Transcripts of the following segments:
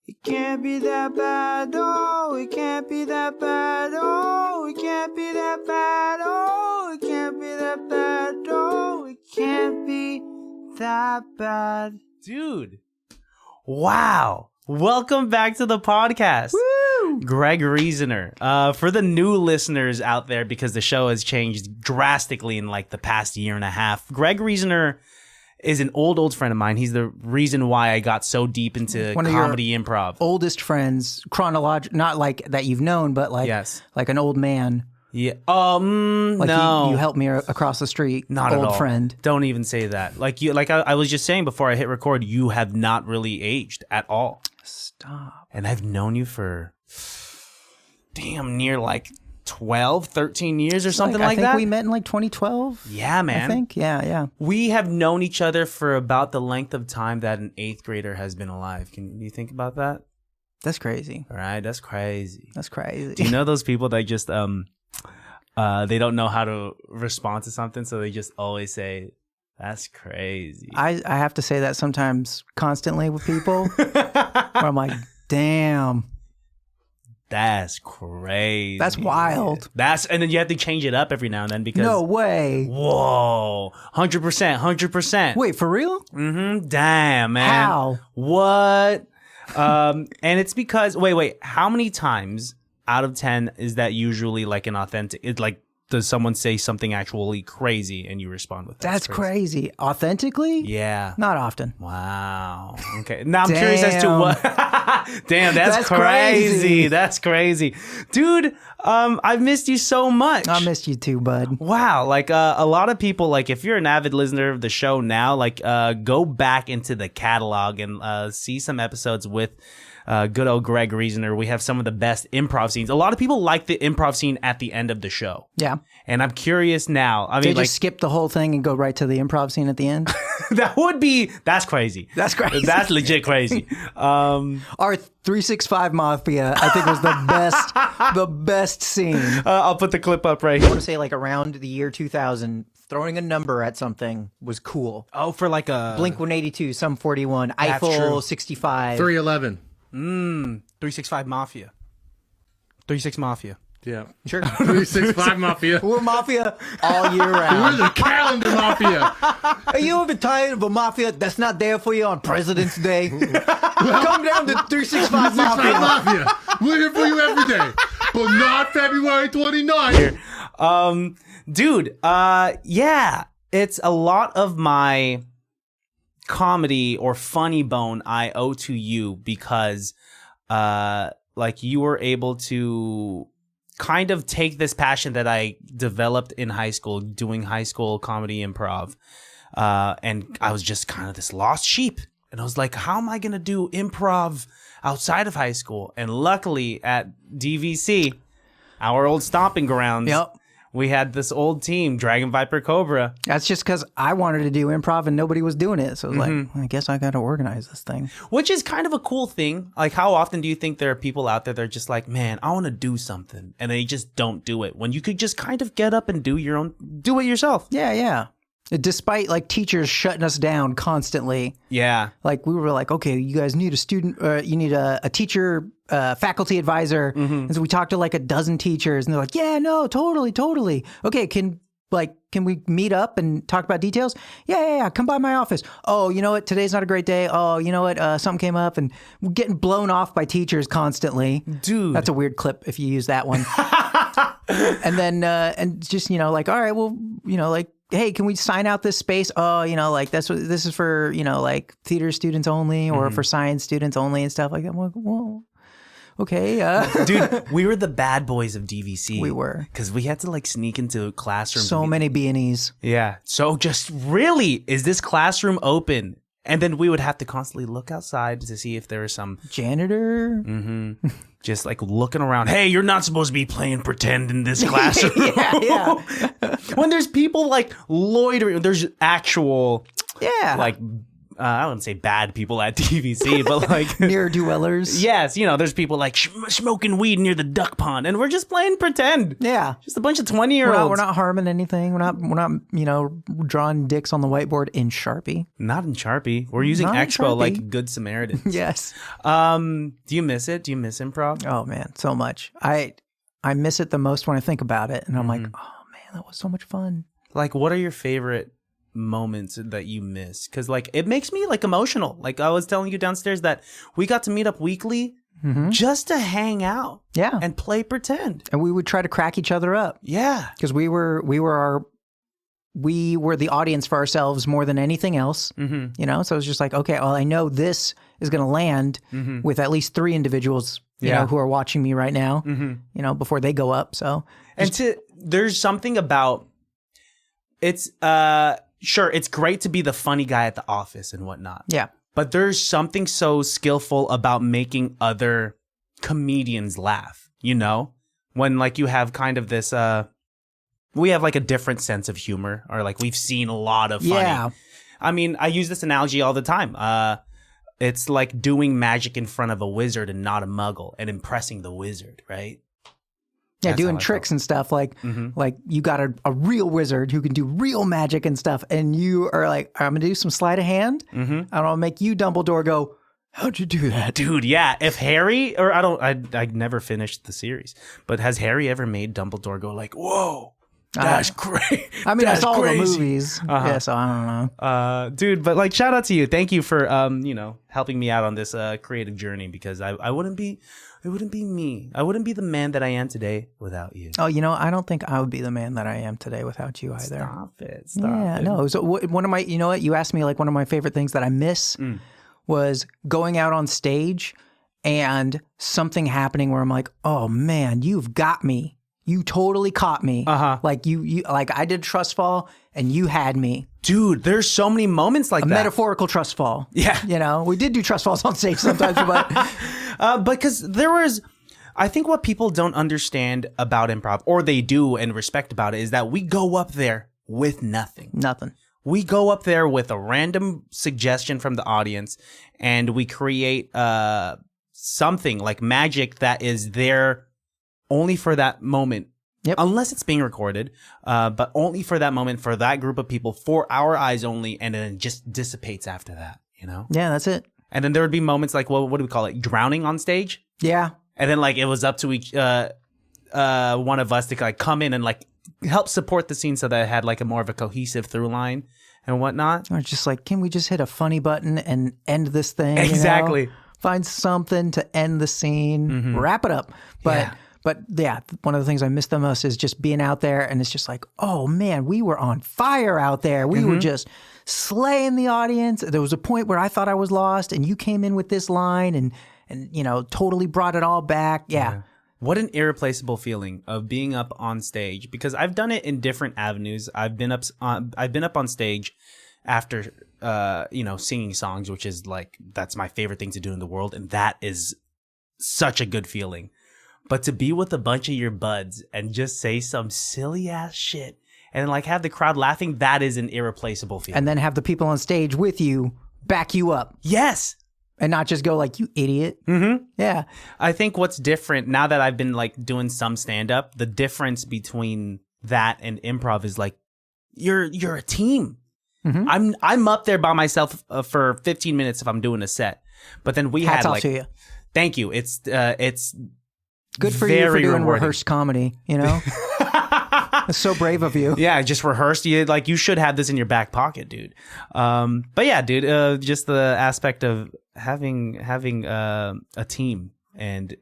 It can't be that bad, oh, it can't be that bad, oh, it can't be that bad, oh, it can't be that bad, oh, it can't be that bad. Dude. Wow. Welcome back to the podcast. Woo! Greg Reasoner. For the new listeners out there, because the show has changed drastically in like the past year and a half, Greg Reasoner is an old friend of mine. He's the reason why I got so deep into comedy improv. Oldest friends, not like that you've known, but like like an old man. Yeah. Like no. you helped me across the street. Not at all. Old friend. Don't even say that. Like I was just saying before I hit record, you have not really aged at all. Stop. And I've known you for damn near like 12, 13 years or something like that. I think we met in like 2012. Yeah, man. I think. Yeah. We have known each other for about the length of time that an 8th grader has been alive. Can you think about that? That's crazy. All right, that's crazy. That's crazy. Do you know those people that just they don't know how to respond to something, so they just always say, "That's crazy." I have to say that sometimes constantly with people where I'm like, damn. That's crazy. That's wild. And then you have to change it up every now and then because no way. Whoa, 100%. Wait, for real? Mm-hmm. Damn, man. How? What? And it's because wait. How many times out of 10 is that usually like an authentic? It's like, does someone say something actually crazy and you respond with that? That's crazy. Authentically? Yeah. Not often. Wow. Okay. Now I'm curious as to what. Damn, that's crazy. Crazy. That's crazy. Dude, I've missed you so much. I missed you too, bud. Wow. Like a lot of people, like if you're an avid listener of the show now, like go back into the catalog and see some episodes with good old Greg Reasoner. We have some of the best improv scenes. A lot of people like the improv scene at the end of the show. Yeah. And I'm curious now. I mean, they just skip the whole thing and go right to the improv scene at the end? That's crazy. That's crazy. That's legit crazy. Our 365 Mafia, I think, was the best scene. I'll put the clip up right I here. want to say like around the year 2000, throwing a number at something was cool. Oh, for like a Blink 182, Sum 41, Eiffel true. 65. 311. 365 Mafia. 36 Mafia. Yeah. Sure. 365 Mafia. We're Mafia all year round. We're the calendar Mafia. Are you ever tired of a Mafia that's not there for you on President's Day? Come down to 365 Mafia. Mafia. We're here for you every day. But not February 29th. Dude, yeah. It's a lot of my comedy or funny bone I owe to you because like you were able to kind of take this passion that I developed in high school, doing high school comedy improv, and I was just kind of this lost sheep, and I was like, how am I gonna do improv outside of high school? And luckily at DVC, our old stomping grounds, we had this old team, Dragon Viper Cobra. That's just because I wanted to do improv and nobody was doing it. So I was like, I guess I got to organize this thing. Which is kind of a cool thing. Like, how often do you think there are people out there that are just like, man, I want to do something, and they just don't do it, when you could just kind of get up and do it yourself? Yeah. Despite like teachers shutting us down constantly. Yeah. Like we were like, okay, you guys need a student, you need a teacher, faculty advisor. And so we talked to like a dozen teachers and they're like, yeah, no, totally. Okay, can we meet up and talk about details? Yeah. Come by my office. Oh, you know what? Today's not a great day. Oh, you know what? Something came up, and we're getting blown off by teachers constantly. Dude. That's a weird clip if you use that one. And then, and just, like, all right, well, like, hey, can we sign out this space? Oh, like this is for, like theater students only or for science students only and stuff like that. I'm like, well, okay. Dude, we were the bad boys of DVC. We were. Because we had to like sneak into classrooms. So many B&Es. Yeah. So just really, is this classroom open? And then we would have to constantly look outside to see if there was some janitor. Just like looking around. Hey, you're not supposed to be playing pretend in this classroom. Yeah. When there's people like loitering, there's actual like I wouldn't say bad people at TVC, but like Near dwellers. yes, you know, there's people like smoking weed near the duck pond, and we're just playing pretend. Yeah. Just a bunch of 20-year-olds. We're not harming anything. We're not drawing dicks on the whiteboard in Sharpie. Not in Sharpie. We're using Not in Expo Sharpie. like good Samaritans. Yes. Do you miss it? Do you miss improv? Oh man, so much. I miss it the most when I think about it, and I'm like, Mm-hmm. oh man, that was so much fun. Like, what are your favorite moments that you miss? Because like it makes me like emotional. Like I was telling you downstairs that we got to meet up weekly just to hang out. Yeah. And play pretend. And we would try to crack each other up Yeah. because we were the audience for ourselves more than anything else. Mm-hmm. You know, so it was just like, okay, well, I know this is going to land with at least 3 individuals, you know, who are watching me right now. You know, before they go up. So And there's something about it's sure, it's great to be the funny guy at the office and whatnot. yeah. But there's something so skillful about making other comedians laugh, you know? When like you have kind of this we have like a different sense of humor, or like we've seen a lot of funny. Yeah. I mean, I use this analogy all the time. It's like doing magic in front of a wizard and not a muggle and impressing the wizard, right? Yeah, That's how doing I tricks felt. and stuff like you got a real wizard who can do real magic and stuff, and you are like, I'm gonna do some sleight of hand. And I'll make you Dumbledore go, how'd you do that? Dude, yeah. If Harry, or I never finished the series, but has Harry ever made Dumbledore go like, whoa, that's great. I mean, I That's saw crazy. the movies. Yeah, so I don't know. Dude, but like, shout out to you. Thank you for, helping me out on this creative journey, because it wouldn't be me. I wouldn't be the man that I am today without you. Oh, you know, I don't think I would be the man that I am today without you either. Stop it. Yeah, no. So one of my, you know what? You asked me like one of my favorite things that I miss was going out on stage and something happening where I'm like, oh man, you've got me. You totally caught me. Like you like I did trust fall and you had me. Dude, there's so many moments like A that. metaphorical trust fall. Yeah. You know, we did do trust falls on stage sometimes, but Because I think what people don't understand about improv, or they do and respect about it, is that we go up there with nothing. nothing. We go up there with a random suggestion from the audience, and we create something like magic that is there only for that moment. Yep. Unless it's being recorded, but only for that moment, for that group of people, for our eyes only, and then it just dissipates after that, you know? Yeah, that's it. And then there would be moments like, what do we call it? Drowning on stage? Yeah. And then like it was up to each one of us to like come in and like help support the scene so that it had like a more of a cohesive through line and whatnot. Or just like, can we just hit a funny button and end this thing? Exactly. You know? Find something to end the scene, wrap it up. But yeah, one of the things I miss the most is just being out there, and it's just like, oh man, we were on fire out there. We were just slaying the audience. There was a point where I thought I was lost, and you came in with this line and you know, totally brought it all back. Yeah. What an irreplaceable feeling of being up on stage, because I've done it in different avenues. I've been up on stage after singing songs, which is like, that's my favorite thing to do in the world, and that is such a good feeling. But to be with a bunch of your buds and just say some silly ass shit and like have the crowd laughing, that is an irreplaceable feeling. And then have the people on stage with you back you up. Yes. And not just go like, you idiot. Yeah. I think what's different now that I've been like doing some stand up, the difference between that and improv is like, you're a team. I'm up there by myself for 15 minutes if I'm doing a set. But then we Hats had off like, to you. thank you. It's Good for you for very doing rewarding. rehearsed comedy, you know? That's so brave of you. Yeah, just rehearsed. You should have this in your back pocket, dude. But yeah, dude, just the aspect of having a team. And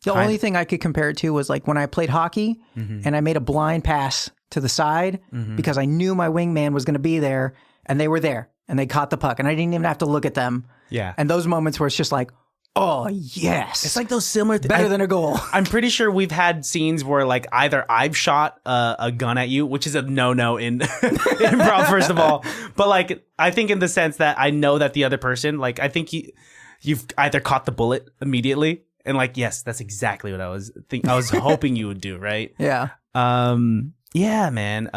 The only thing I could compare it to was like when I played hockey and I made a blind pass to the side because I knew my wingman was going to be there, and they were there and they caught the puck and I didn't even have to look at them. Yeah. And those moments where it's just like, oh, yes. It's like those similar better than a goal. I'm pretty sure we've had scenes where like either I've shot a gun at you, which is a no-no in improv, first of all. But like, I think in the sense that I know that the other person, like, I think you've either caught the bullet immediately and like, yes, that's exactly what I was hoping you would do, right? Yeah. Yeah, man.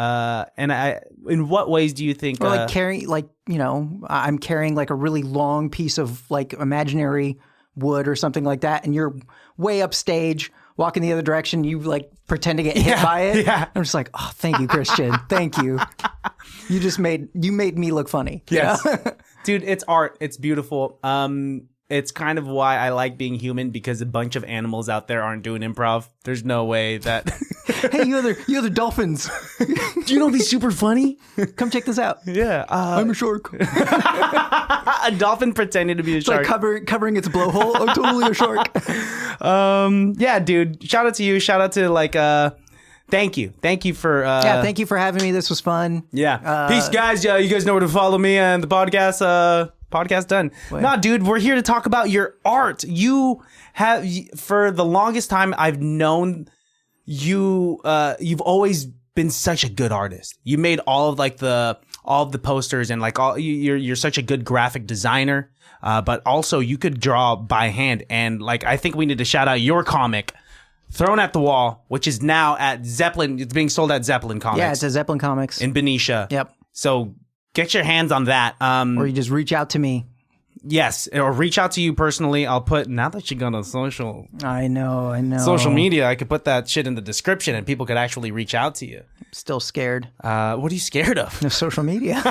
In what ways do you think? Or like carrying, like, you know, I'm carrying like a really long piece of like imaginary wood or something like that, and you're way upstage, walking the other direction. You like pretend to get hit by it. Yeah. I'm just like, oh, thank you, Christian. Thank you. You made me look funny. Yes. Dude, it's art. It's beautiful. It's kind of why I like being human, because a bunch of animals out there aren't doing improv. There's no way that. Hey, you other dolphins. Do you know these super funny? Come check this out. Yeah. I'm a shark. A dolphin pretending to be a It's shark. like covering its blowhole. I'm totally a shark. Yeah, dude. Shout out to you. Shout out to like thank you. Thank you for Yeah, thank you for having me. This was fun. Yeah. Peace, guys. Yeah, you guys know where to follow me and the podcast. Podcast done. Nah, dude, we're here to talk about your art. You have, for the longest time I've known you, you've always been such a good artist. You made all of the posters, and like you're such a good graphic designer. But also you could draw by hand, and like I think we need to shout out your comic, Thrown at the Wall, which is now at Zeppelin. It's being sold at Zeppelin Comics. Yeah, it's at Zeppelin Comics in Benicia. Yep. So get your hands on that. Or you just reach out to me. Yes, or reach out to you personally. I'll put, now that you got a social media, I could put that shit in the description and people could actually reach out to you. Still scared. What are you scared of? Of social media.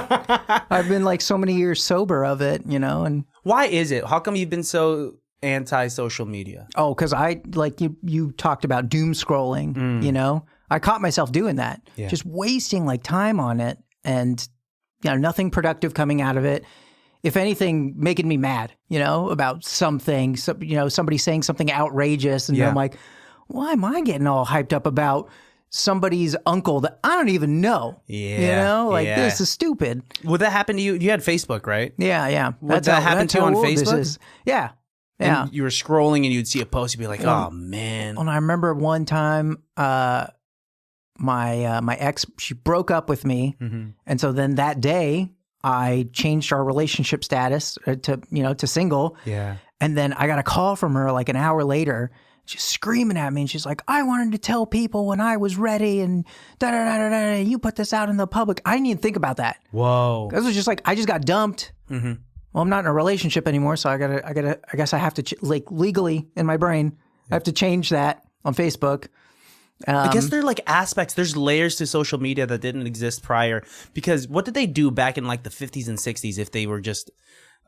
I've been like so many years sober of it, you know, and why is it? How come you've been so anti-social media? Oh, because I, like you talked about doom scrolling, you know? I caught myself doing that. Yeah. Just wasting like time on it, and you know, nothing productive coming out of it. If anything, making me mad, you know, about something, you know, somebody saying something outrageous. And I'm like, why am I getting all hyped up about somebody's uncle that I don't even know? Yeah. You know, like this is stupid. Would that happen to you? You had Facebook, right? Yeah. Would that happen to you on Facebook? Yeah. Yeah. And you were scrolling and you'd see a post, you'd be like, oh man. And I remember one time, my ex, she broke up with me. Mm-hmm. And so then that day I changed our relationship status to single. Yeah. And then I got a call from her like an hour later. She's screaming at me, and she's like, I wanted to tell people when I was ready, and da-da-da-da-da, you put this out in the public. I didn't even think about that. Whoa. It was just like, I just got dumped. Mm-hmm. Well, I'm not in a relationship anymore, so I guess I have to, like, legally in my brain, I have to change that on Facebook. I guess there are like aspects, there's layers to social media that didn't exist prior, because what did they do back in like the 50s and 60s if they were just,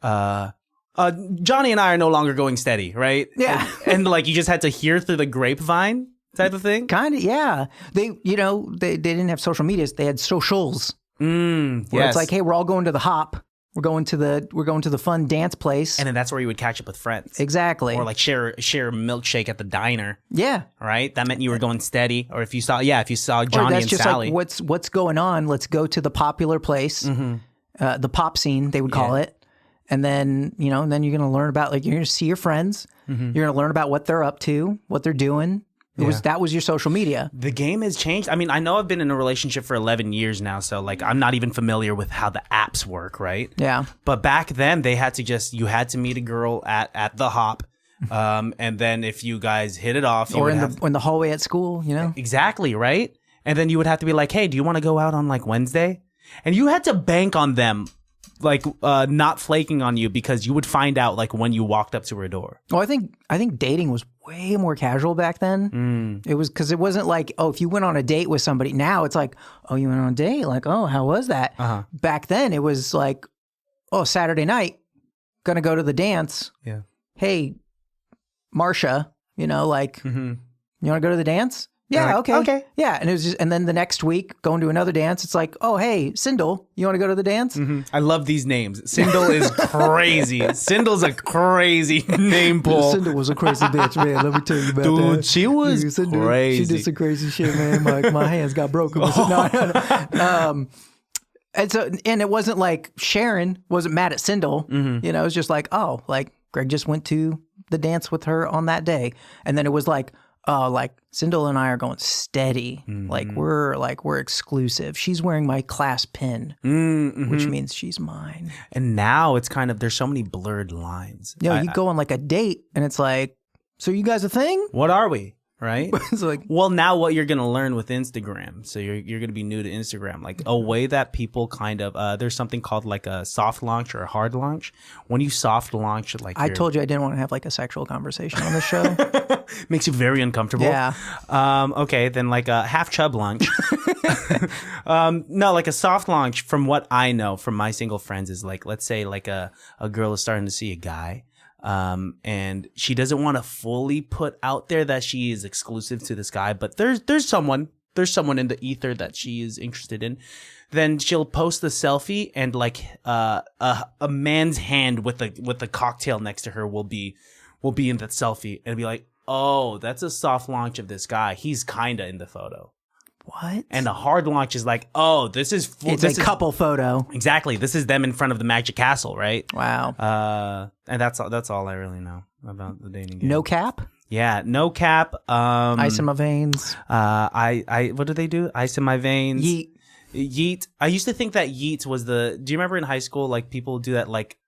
Johnny and I are no longer going steady, right? Yeah. And like you just had to hear through the grapevine type of thing? Kind of, yeah. They didn't have social medias, they had socials. Where yes. it's like, hey, we're all going to the Hop. We're going to the fun dance place. And then that's where you would catch up with friends. Exactly. Or like share a milkshake at the diner. Yeah. Right? That meant you were going steady. Or if you saw Johnny and just Sally. Like, what's going on? Let's go to the popular place, the pop scene, they would call it. And then, then you're going to learn about, like, you're going to see your friends. You're going to learn about what they're up to, what they're doing. That was your social media. The game has changed. I mean, I know I've been in a relationship for 11 years now, so like I'm not even familiar with how the apps work, right? Yeah. But back then you had to meet a girl at the Hop, and then if you guys hit it off, or in the hallway at school, Exactly, right? And then you would have to be like, hey, do you want to go out on like Wednesday? And you had to bank on them, like not flaking on you, because you would find out like when you walked up to her door. Well, I think dating was way more casual back then. It was because it wasn't like, oh, if you went on a date with somebody, now it's like, oh, you went on a date, like, oh, how was that? Back then it was like, oh, Saturday night, gonna go to the dance. Yeah. Hey, Marcia, you want to go to the dance? Yeah, like, okay. Yeah, and it was just, and then the next week going to another dance, it's like, oh, hey, Sindel, you want to go to the dance? I love these names. Sindel is crazy. Sindel's a crazy name pool. Sindel was a crazy bitch, man. Let me tell you about that. Dude, she was crazy. She did some crazy shit, man. My hands got broken. And it wasn't like Sharon wasn't mad at Sindel. It was just like, oh, like Greg just went to the dance with her on that day, and then it was like, oh, like Sindel and I are going steady. Like we're exclusive. She's wearing my class pin, which means she's mine. And now it's kind of, there's so many blurred lines. You go on like a date and it's like, so you guys a thing? What are we? right? It's like, Well, now what you're going to learn with Instagram. So you're going to be new to Instagram. Like a way that people kind of, there's something called like a soft launch or a hard launch. When you soft launch, like I told you I didn't want to have like a sexual conversation on the show. makes you very uncomfortable. Yeah. Okay, then like a half chub launch. No, like a soft launch from what I know from my single friends is like, let's say like a girl is starting to see a guy. And she doesn't want to fully put out there that she is exclusive to this guy, but there's someone in the ether that she is interested in. Then she'll post the selfie and like a man's hand with a cocktail next to her will be in that selfie and be like, oh, that's a soft launch of this guy. He's kinda in the photo. What? And a hard launch is like, oh, It's a couple photo. Exactly. This is them in front of the Magic Castle, right? Wow. And that's all I really know about the dating game. No cap? Yeah, no cap. Ice in my veins. I what do they do? Ice in my veins. Yeet. Yeet. I used to think that yeet was do you remember in high school, like people do that like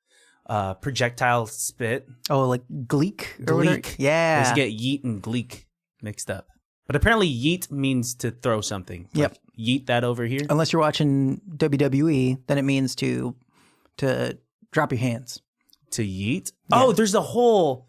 projectile spit? Oh, like gleek? Or whatever? Gleek. Yeah. I used to get yeet and gleek mixed up. But apparently yeet means to throw something. Yep. Like, yeet that over here. Unless you're watching WWE, then it means to drop your hands. To yeet? Yeah. Oh, there's a whole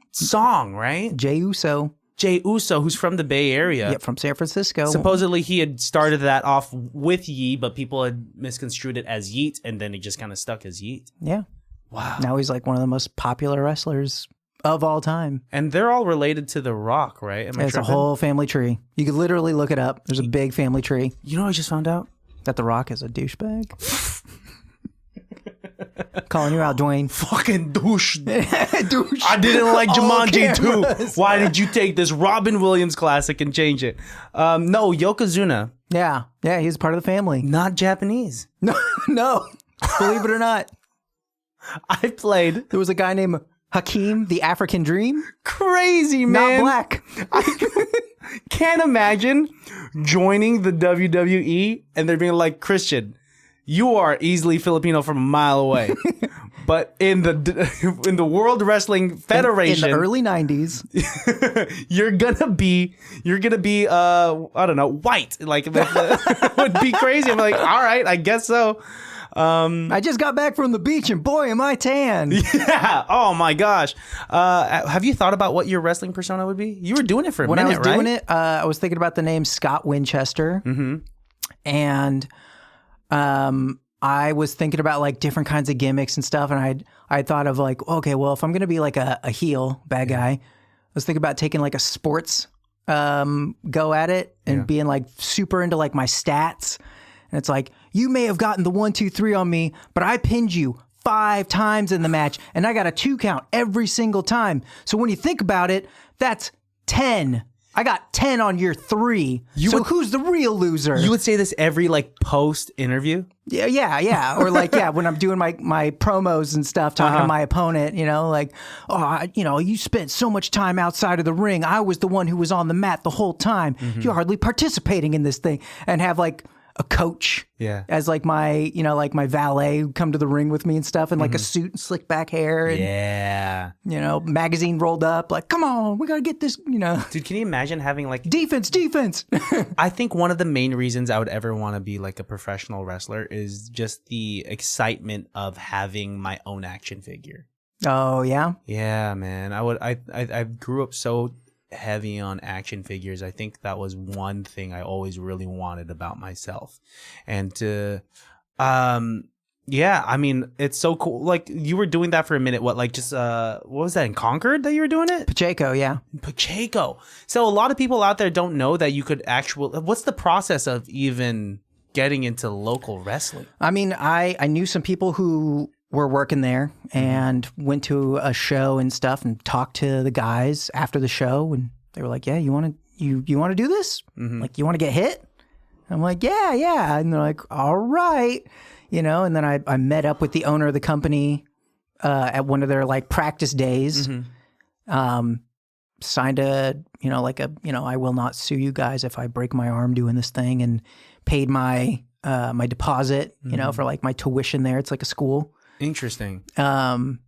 song, right? Jey Uso. Jey Uso, who's from the Bay Area. Yep, from San Francisco. Supposedly he had started that off with Yee, but people had misconstrued it as Yeet, and then he just kind of stuck as Yeet. Yeah. Wow. Now he's like one of the most popular wrestlers of all time. And they're all related to The Rock, right? Am I It's a tripping? whole family tree. You could literally look it up. There's a big family tree. You know what I just found out? That The Rock is a douchebag. Calling you out, Dwayne. Fucking douche. Douche. I didn't like All Jumanji cameras. 2. Why did you take this Robin Williams classic and change it? No, Yokozuna. Yeah. Yeah, he's part of the family. Not Japanese. No. Believe it or not. I played. There was a guy named Hakeem, the African Dream. Crazy, man. Not black. I can't imagine joining the WWE and they're being like, Christian, you are easily Filipino from a mile away. But in the World Wrestling Federation, In the early 90s. you're gonna be I don't know, white. Like that would be crazy. I'm like, all right, I guess so. I just got back from the beach and boy, am I tan. Yeah. Oh my gosh. Have you thought about what your wrestling persona would be? You were doing it for a When minute, I was right? doing it, I was thinking about the name Scott Winchester. Mm-hmm. And I was thinking about like different kinds of gimmicks and stuff. And I thought of like, okay, well, if I'm going to be like a heel bad guy, I was thinking about taking like a sports go at it and being like super into like my stats. And it's like, you may have gotten the 1, 2, 3 on me, but I pinned you 5 times in the match and I got a 2 count every single time. So when you think about it, that's 10. I got 10 on your 3. So who's the real loser? You would say this every like post interview? Yeah. Or like, when I'm doing my promos and stuff, talking to my opponent, like, you spent so much time outside of the ring. I was the one who was on the mat the whole time. You're hardly participating in this thing. And have like a coach as like my, like my valet who come to the ring with me and stuff and like a suit and slick back hair and, magazine rolled up like, come on, we got to get this, Dude, can you imagine having like defense. I think one of the main reasons I would ever want to be like a professional wrestler is just the excitement of having my own action figure. Oh yeah. Yeah, man. I grew up so heavy on action figures. I think that was one thing I always really wanted about myself. And I mean, it's so cool. Like you were doing that for a minute. What was that in Concord that you were doing it? Pacheco, yeah. Pacheco. So a lot of people out there don't know that you could what's the process of even getting into local wrestling? I mean, I knew some people who were working there and went to a show and stuff and talked to the guys after the show and they were like, yeah, you want to do this? Like, you want to get hit? I'm like, yeah. And they're like, all right. And then I met up with the owner of the company at one of their like practice days. Signed a, I will not sue you guys if I break my arm doing this thing, and paid my my deposit, for like my tuition there. It's like a school. Interesting. And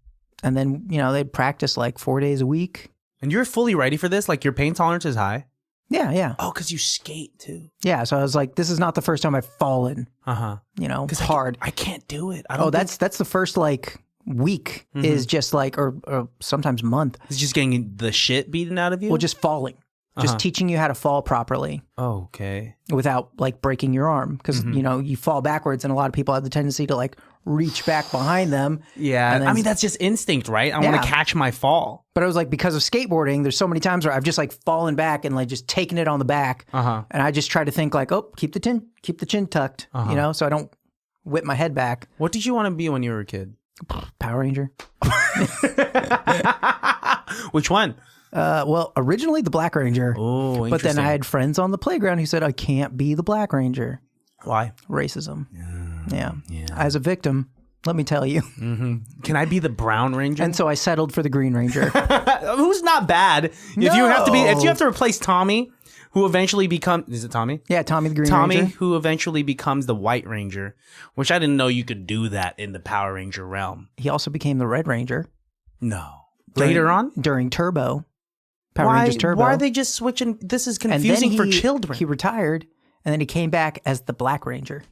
then, they'd practice like 4 days a week. And you're fully ready for this? Like your pain tolerance is high? Yeah. Oh, because you skate too. Yeah. So I was like, this is not the first time I've fallen. It's hard. I can't do it. That's the first like week is just like, or sometimes month. It's just getting the shit beaten out of you? Well, just falling. Just teaching you how to fall properly. Oh, okay. Without like breaking your arm. Because, you fall backwards and a lot of people have the tendency to like reach back behind them. Yeah. I mean, that's just instinct, right? I want to catch my fall. But I was like, because of skateboarding, there's so many times where I've just like fallen back and like just taken it on the back. And I just try to think like, oh, keep the chin tucked, so I don't whip my head back. What did you want to be when you were a kid? Power Ranger. Which one? Well, originally the Black Ranger. Oh, but then I had friends on the playground who said I can't be the Black Ranger. Why? Racism. Yeah. As a victim, let me tell you. Can I be the Brown Ranger? And so I settled for the Green Ranger. Who's not bad. If you have to replace Tommy, who eventually becomes, is it Tommy? Yeah, Tommy the Green Ranger. Tommy, who eventually becomes the White Ranger, which I didn't know you could do that in the Power Ranger realm. He also became the Red Ranger. No. Later on? During Turbo. Power Rangers Turbo. Why are they just switching? This is confusing for children. He retired, and then he came back as the Black Ranger.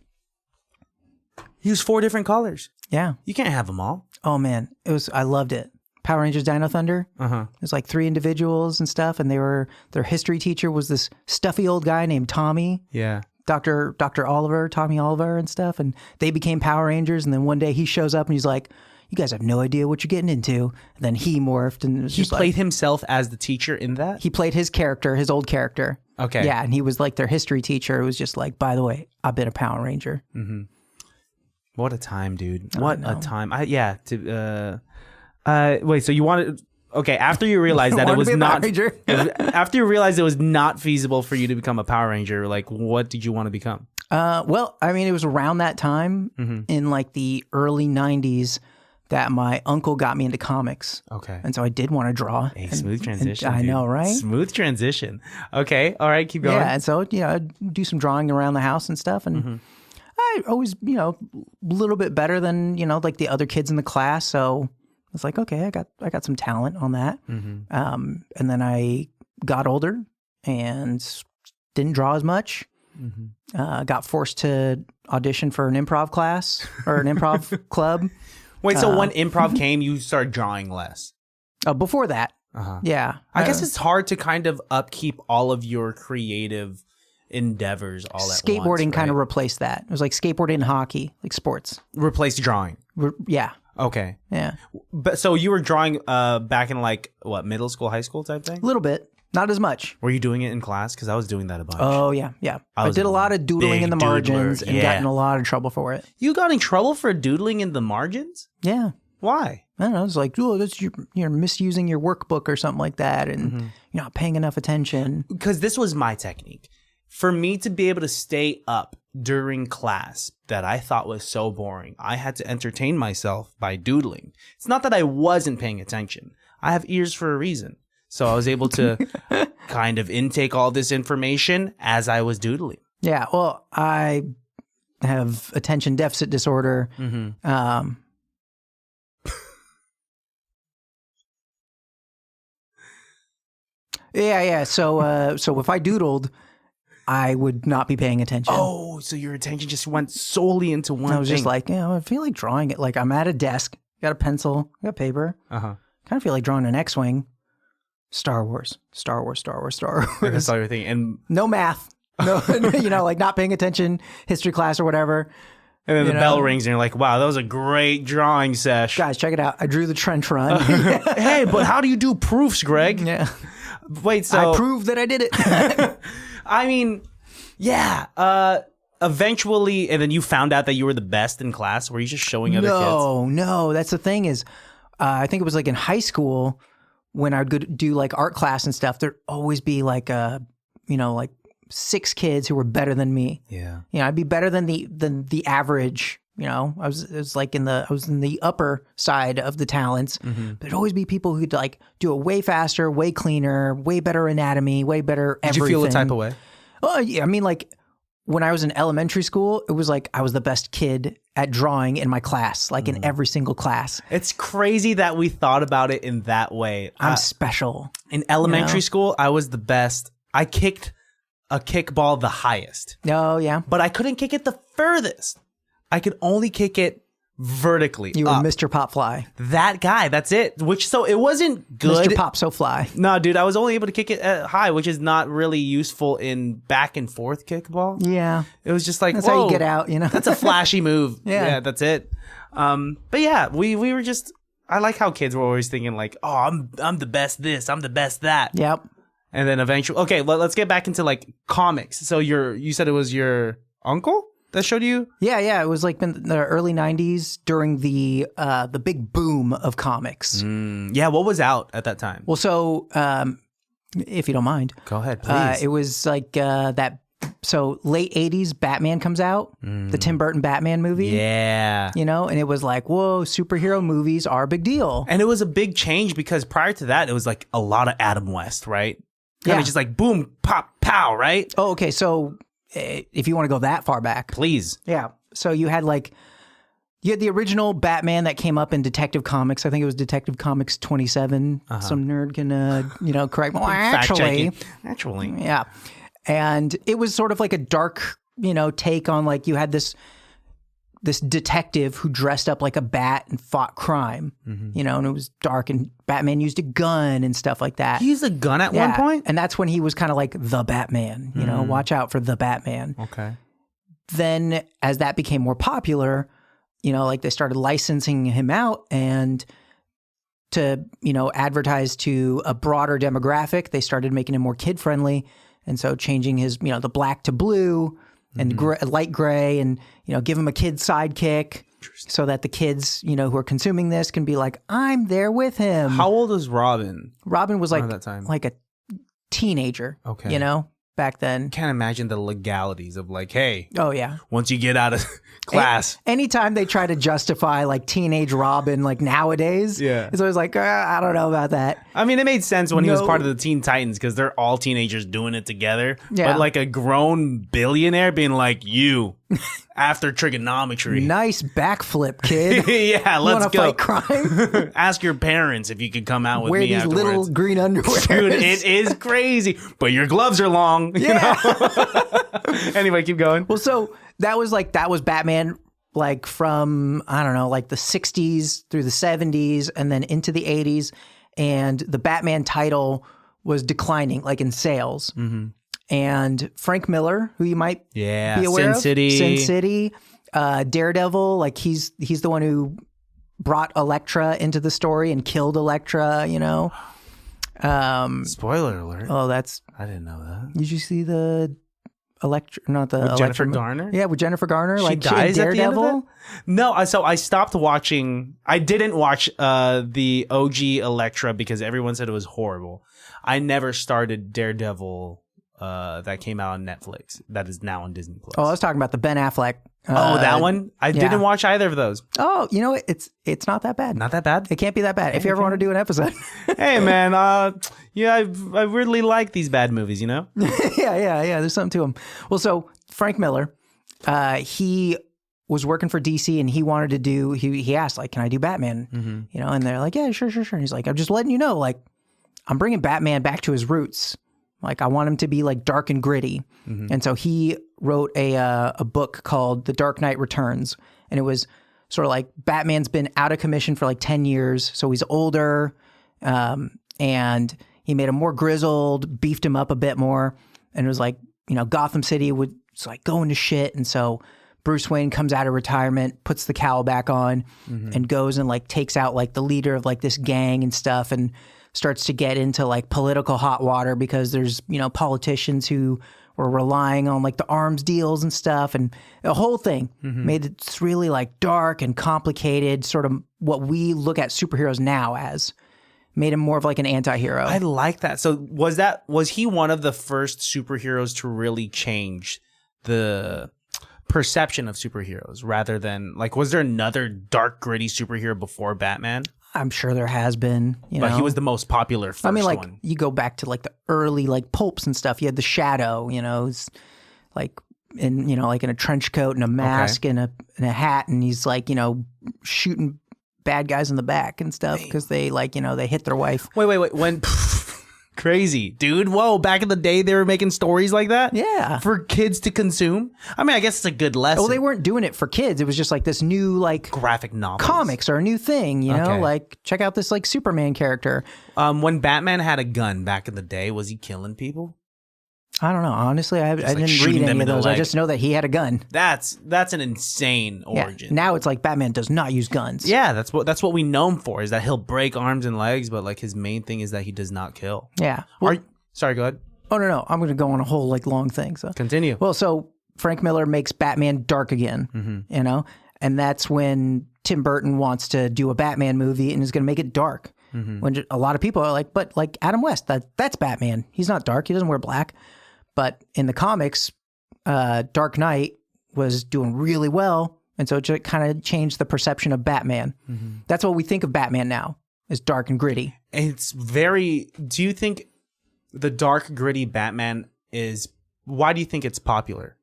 He was 4 different colors. Yeah. You can't have them all. Oh, man. I loved it. Power Rangers Dino Thunder. It was like 3 individuals and stuff, and their history teacher was this stuffy old guy named Tommy. Yeah. Dr. Oliver, Tommy Oliver and stuff, and they became Power Rangers, and then one day he shows up and he's like, you guys have no idea what you're getting into. And then he morphed and it was he played himself as the teacher in that? He played his character, his old character. Okay. Yeah, and he was like their history teacher. It was just like, by the way, I've been a Power Ranger. What a time, dude. What a time. Wait, so you wanted... Okay, after you realized that it was not... after you realized it was not feasible for you to become a Power Ranger, like, what did you want to become? Well, I mean, it was around that time in like the early 90s that my uncle got me into comics. Okay. And so I did want to draw. Smooth transition. I know, right? Smooth transition. Okay. All right. Keep going. Yeah. And so, I'd do some drawing around the house and stuff. And I always, a little bit better than, like the other kids in the class. So I was like, okay, I got some talent on that. And then I got older and didn't draw as much. Got forced to audition for an improv class or an improv club. Wait, so when improv came, you started drawing less? Before that. Yeah. I guess it's hard to kind of upkeep all of your creative endeavors all at once. Skateboarding kind of replaced that. It was like skateboarding and hockey, like sports. Replaced drawing. Yeah. Okay. Yeah. But so you were drawing back in like what, middle school, high school type thing? A little bit. Not as much. Were you doing it in class? Because I was doing that a bunch. Oh, yeah. I did a lot of doodling in the margins and got in a lot of trouble for it. You got in trouble for doodling in the margins? Yeah. Why? I don't know. It's like, that's you're misusing your workbook or something like that, and you're not paying enough attention. Because this was my technique. For me to be able to stay up during class that I thought was so boring, I had to entertain myself by doodling. It's not that I wasn't paying attention. I have ears for a reason. So I was able to kind of intake all this information as I was doodling. Yeah, well, I have attention deficit disorder. Yeah. So if I doodled, I would not be paying attention. Oh, so your attention just went solely into one thing. I was just like, I feel like drawing it. Like I'm at a desk, got a pencil, got paper. Kind of feel like drawing an X-Wing. Star Wars. That's all you're thinking. And no math. No, like not paying attention, history class or whatever. And then the bell rings and you're like, wow, that was a great drawing sesh. Guys, check it out. I drew the trench run. Hey, but how do you do proofs, Greg? Yeah. Wait, so... I proved that I did it. I mean, yeah. Eventually, and then you found out that you were the best in class. Were you just showing other kids? No. That's the thing is, I think it was like in high school when I'd go to do like art class and stuff, there'd always be like, like 6 kids who were better than me. Yeah. I'd be better than the average. I was in the upper side of the talents, but there'd always be people who'd like do it way faster, way cleaner, way better anatomy, way better everything. Did you feel a type of way? Oh, yeah. I mean, like when I was in elementary school, it was like I was the best kid at drawing in my class, like in every single class. It's crazy that we thought about it in that way. I'm special. In elementary school, I was the best. I kicked a kickball the highest. Oh, yeah. But I couldn't kick it the furthest. I could only kick it vertically. You were up. Mr. Pop Fly. That guy, that's it. So it wasn't good. Mr. Pop So Fly. No, dude, I was only able to kick it high, which is not really useful in back and forth kickball. Yeah. It was just like, That's whoa, how you get out, you know? that's a flashy move. Yeah. That's it. But yeah, we were just, I like how kids were always thinking like, oh, I'm the best this, I'm the best that. Yep. And then eventually, okay, let's get back into like comics. So you said it was your uncle that showed you? Yeah. It was like in the early 90s during the big boom of comics. Yeah, what was out at that time? Well, so if you don't mind. Go ahead, please. It was like so late 80s Batman comes out, the Tim Burton Batman movie. Yeah. You know, and it was like, whoa, superhero movies are a big deal. And it was a big change because prior to that, it was like a lot of Adam West, right? Kind of just like boom, pop, pow, right? Oh, okay. So if you want to go that far back. Please. Yeah. So you had the original Batman that came up in Detective Comics. I think it was Detective Comics 27. Some nerd can, correct me. Well, actually. Yeah. And it was sort of like a dark, take on like you had this detective who dressed up like a bat and fought crime, and it was dark and Batman used a gun and stuff like that. He used a gun at one point? And that's when he was kind of like the Batman, watch out for the Batman. Okay. Then as that became more popular, like they started licensing him out and to, advertise to a broader demographic, they started making him more kid friendly. And so changing his, the black to blue and light gray and, give him a kid sidekick so that the kids, who are consuming this can be like, I'm there with him. How old was Robin? Robin was like, that time? Like a teenager, okay. Back then. Can't imagine the legalities of like, hey, oh yeah, once you get out of class. Anytime they try to justify like teenage Robin, like nowadays, it's always like, I don't know about that. I mean, it made sense when he was part of the Teen Titans because they're all teenagers doing it together. Yeah. But like a grown billionaire being like, you, after trigonometry. Nice backflip, kid. Yeah, let's go. Fight crime? Ask your parents if you could come out with Wear me these afterwards. little green underwear. Dude, it is crazy. But your gloves are long. Yeah. Anyway, keep going. Well, so that was Batman, like from, I don't know, like the 60s through the 70s and then into the 80s. And the Batman title was declining, like in sales. And Frank Miller, who you might be aware of. Sin City. Daredevil, like he's the one who brought Elektra into the story and killed Elektra, Spoiler alert. Oh, I didn't know that. Did you see the Elektra? Not the with Elektra, Jennifer Garner? Yeah, with Jennifer Garner. She like dies she at the end of Daredevil. it? No, so I stopped watching. I didn't watch the OG Elektra because everyone said it was horrible. I never started Daredevil that came out on Netflix. That is now on Disney Plus. Oh, I was talking about the Ben Affleck. That one? I didn't watch either of those. Oh, it's not that bad. Not that bad? It can't be that bad. If you ever want to do an episode. Hey, man. I really like these bad movies, Yeah. There's something to them. Well, so Frank Miller, he was working for DC and he wanted to do, he asked, like, can I do Batman? And they're like, yeah, sure. And he's like, I'm just letting you know, like, I'm bringing Batman back to his roots. Like, I want him to be like dark and gritty. And so he wrote a book called The Dark Knight Returns. And it was sort of like Batman's been out of commission for like 10 years. So he's older. And he made him more grizzled, beefed him up a bit more. And it was like, Gotham City was like going to shit. And so Bruce Wayne comes out of retirement, puts the cowl back on and goes and like takes out like the leader of like this gang and stuff and starts to get into like political hot water because there's, politicians who were relying on like the arms deals and stuff. And the whole thing made it really like dark and complicated, sort of what we look at superheroes now as. Made him more of like an anti-hero. I like that. So was he one of the first superheroes to really change the perception of superheroes rather than like, was there another dark, gritty superhero before Batman? I'm sure there has been, But he was the most popular first like one. You go back to like the early like pulps and stuff. You had the Shadow, it's like in like in a trench coat and a mask and a hat, and he's like shooting bad guys in the back and stuff because they they hit their wife. Wait. When crazy, dude. Whoa, back in the day they were making stories like that? Yeah. For kids to consume? I mean, I guess it's a good lesson. Well, they weren't doing it for kids. It was just like this new graphic novels. Comics are a new thing, like check out this Superman character. When Batman had a gun back in the day, was he killing people? I don't know. Honestly, I didn't read any of those. I just know that he had a gun. That's an insane origin. Yeah. Now it's like Batman does not use guns. Yeah, that's what we know him for, is that he'll break arms and legs, but his main thing is that he does not kill. Yeah. Well, sorry, go ahead. Oh no, I'm going to go on a whole long thing. So continue. Well, so Frank Miller makes Batman dark again, and that's when Tim Burton wants to do a Batman movie and is going to make it dark. When a lot of people are like, but Adam West, that's Batman. He's not dark. He doesn't wear black. But in the comics, Dark Knight was doing really well, and so it just kind of changed the perception of Batman. That's what we think of Batman now, is dark and gritty. It's very... Do you think the dark, gritty Batman is... Why do you think it's popular?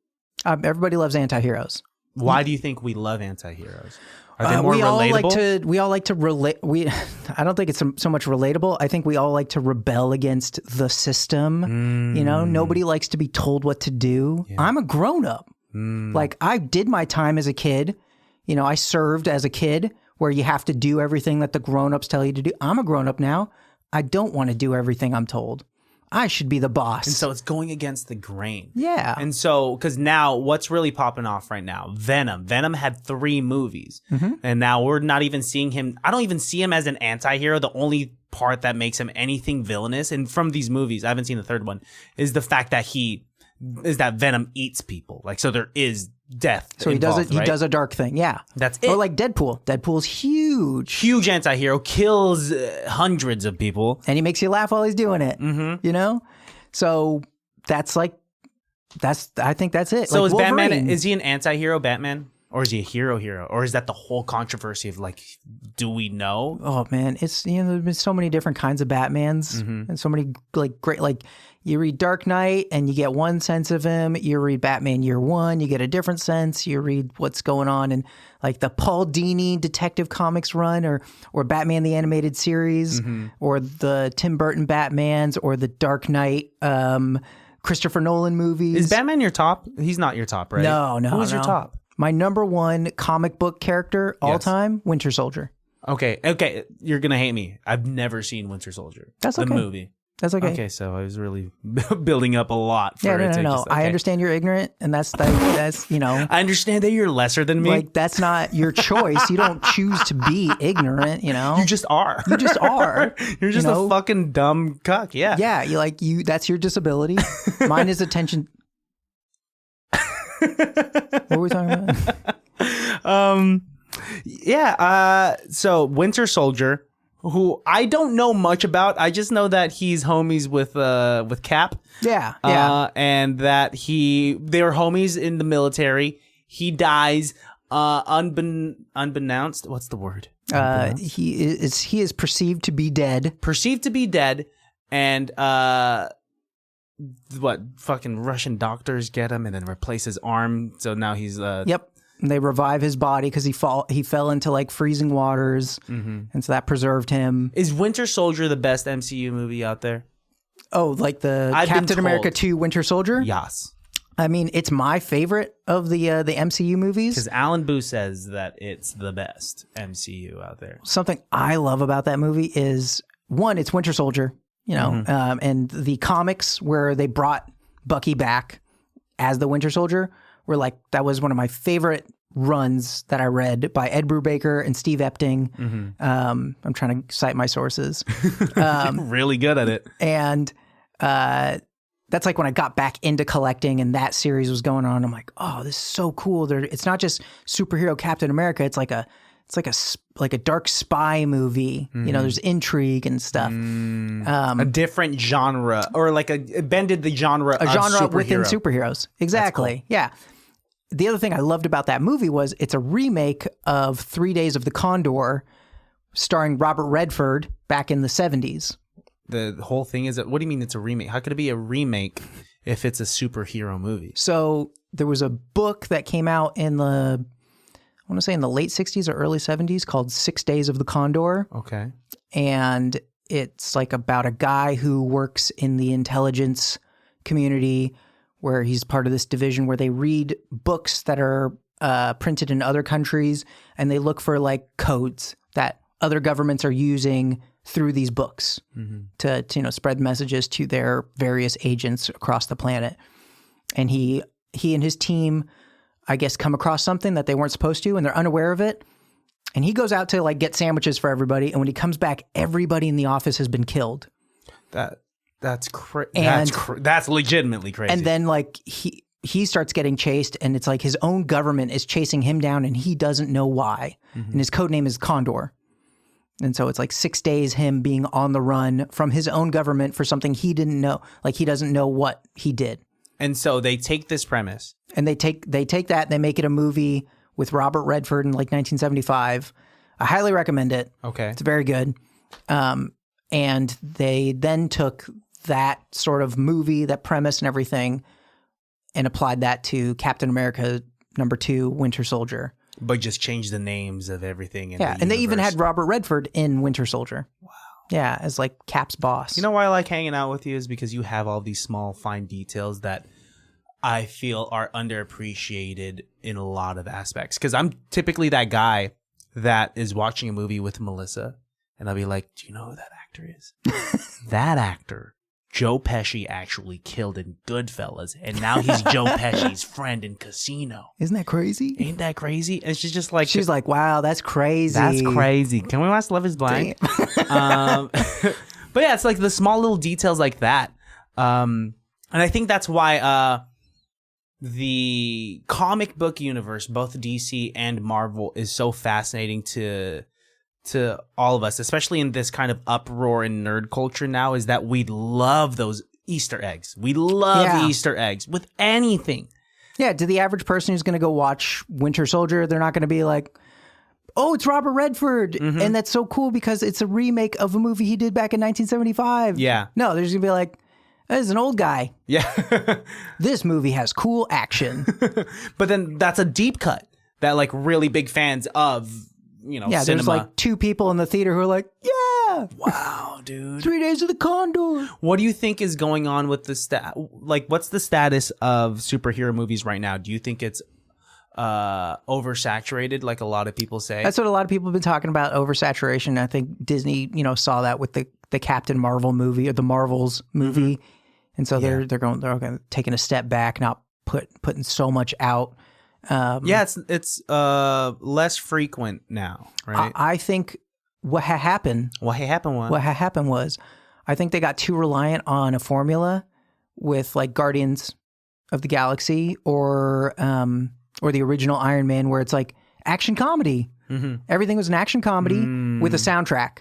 Everybody loves anti-heroes. Why do you think we love anti-heroes? Are they more we all relatable? We all like to relate. I don't think it's so much relatable. I think we all like to rebel against the system. Nobody likes to be told what to do. Yeah. I'm a grown up. I did my time as a kid. I served as a kid, where you have to do everything that the grown ups tell you to do. I'm a grown up now. I don't want to do everything I'm told. I should be the boss. And so it's going against the grain. Yeah. And so, because now what's really popping off right now? Venom. Venom had 3 movies. And now we're not even seeing him. I don't even see him as an anti-hero. The only part that makes him anything villainous, and from these movies, I haven't seen the third one, is the fact that Venom eats people. So there is death. So he does it. He does a dark thing. Yeah. That's it. Or like Deadpool. Deadpool's huge. Huge anti-hero. Kills hundreds of people. And he makes you laugh while he's doing it. So that's I think that's it. So is Wolverine. Batman, is he an anti-hero Batman? Or is he a hero? Or is that the whole controversy of do we know? Oh man, it's there's been so many different kinds of Batmans and so many great you read Dark Knight and you get one sense of him. You read Batman Year One, you get a different sense. You read what's going on in the Paul Dini Detective Comics run, or Batman the Animated Series, or the Tim Burton Batmans, or the Dark Knight Christopher Nolan movies. Is Batman your top? He's not your top, right? No. Who's your top? My number one comic book character all time, Winter Soldier. Okay, you're gonna hate me. I've never seen Winter Soldier. That's okay. The movie. That's okay. Okay, so I was really building up a lot for it. No. I understand you're ignorant, and that's I understand that you're lesser than me. That's not your choice. You don't choose to be ignorant. You just are. You just are. You're just a fucking dumb cuck. Yeah. Yeah. You. That's your disability. Mine is attention. What were we talking about? So Winter Soldier, who I don't know much about. I just know that he's homies with Cap. Yeah. And that they were homies in the military. He dies unbeknownst. What's the word? He is perceived to be dead. Perceived to be dead, and what fucking Russian doctors get him and then replace his arm. So now he's Yep. And they revive his body because he fell into freezing waters, and so that preserved him. Is Winter Soldier the best MCU movie out there? Oh, the Captain America 2 Winter Soldier? Yes. I mean, it's my favorite of the MCU movies. Because Alan Boo says that it's the best MCU out there. Something I love about that movie is, one, it's Winter Soldier, and the comics where they brought Bucky back as the Winter Soldier were that was one of my favorite runs that I read by Ed Brubaker and Steve Epting. I'm trying to cite my sources. Really good at it. And that's when I got back into collecting and that series was going on. I'm like, oh, this is so cool. It's not just superhero Captain America. It's like a dark spy movie. There's intrigue and stuff. A different genre, or it bended the genre. A genre within superheroes. Exactly. Cool. Yeah. The other thing I loved about that movie was it's a remake of 3 Days of the Condor, starring Robert Redford back in the 70s. The whole thing is, what do you mean it's a remake? How could it be a remake if it's a superhero movie? So there was a book that came out in I want to say in the late 60s or early 70s called 6 Days of the Condor. Okay. And it's like about a guy who works in the intelligence community where he's part of this division where they read books that are printed in other countries and they look for like codes that other governments are using through these books to spread messages to their various agents across the planet. And he and his team, I guess, come across something that they weren't supposed to, and they're unaware of it. And he goes out to like get sandwiches for everybody. And when he comes back, everybody in the office has been killed. That's legitimately crazy. And then like he starts getting chased, and it's like his own government is chasing him down, and he doesn't know why. And his code name is Condor. And so it's like 6 days him being on the run from his own government for something he didn't know. Like he doesn't know what he did. And so they take this premise. And they take that and they make it a movie with Robert Redford in like 1975. I highly recommend it. Okay. It's very good. And they then took that sort of movie, that premise and everything, and applied that to Captain America #2, Winter Soldier. But just change the names of everything. And they even had Robert Redford in Winter Soldier. Wow. Yeah, as like Cap's boss. You know why I like hanging out with you is because you have all these small, fine details that I feel are underappreciated in a lot of aspects. Because I'm typically that guy that is watching a movie with Melissa, and I'll be like, do you know who that actor is? That actor, Joe Pesci, actually killed in Goodfellas, and now he's Joe Pesci's friend in Casino. Isn't that crazy? Ain't that crazy? And she's just like... She's like, wow, that's crazy. That's crazy. Can we watch Love is Blind? But yeah, it's like the small little details like that. And I think that's why the comic book universe, both DC and Marvel, is so fascinating to all of us, especially in this kind of uproar in nerd culture now, is that we love those Easter eggs. We love Easter eggs with anything. Yeah, to the average person who's going to go watch Winter Soldier, they're not going to be like, oh, it's Robert Redford. And that's so cool because it's a remake of a movie he did back in 1975. Yeah. No, they're just going to be like, this is an old guy. Yeah. This movie has cool action. But then that's a deep cut that like really big fans of, cinema. There's like 2 people in the theater who are like, yeah. Wow, dude. 3 Days of the Condor. What do you think is going on with the what's the status of superhero movies right now? Do you think it's oversaturated like a lot of people say? That's what a lot of people have been talking about, oversaturation. I think Disney, saw that with the Captain Marvel movie or the Marvels movie. And so they're taking a step back, not putting so much out. It's less frequent now, right? I think what happened was I think they got too reliant on a formula with like Guardians of the Galaxy or the original Iron Man, where it's like action comedy. Everything was an action comedy with a soundtrack.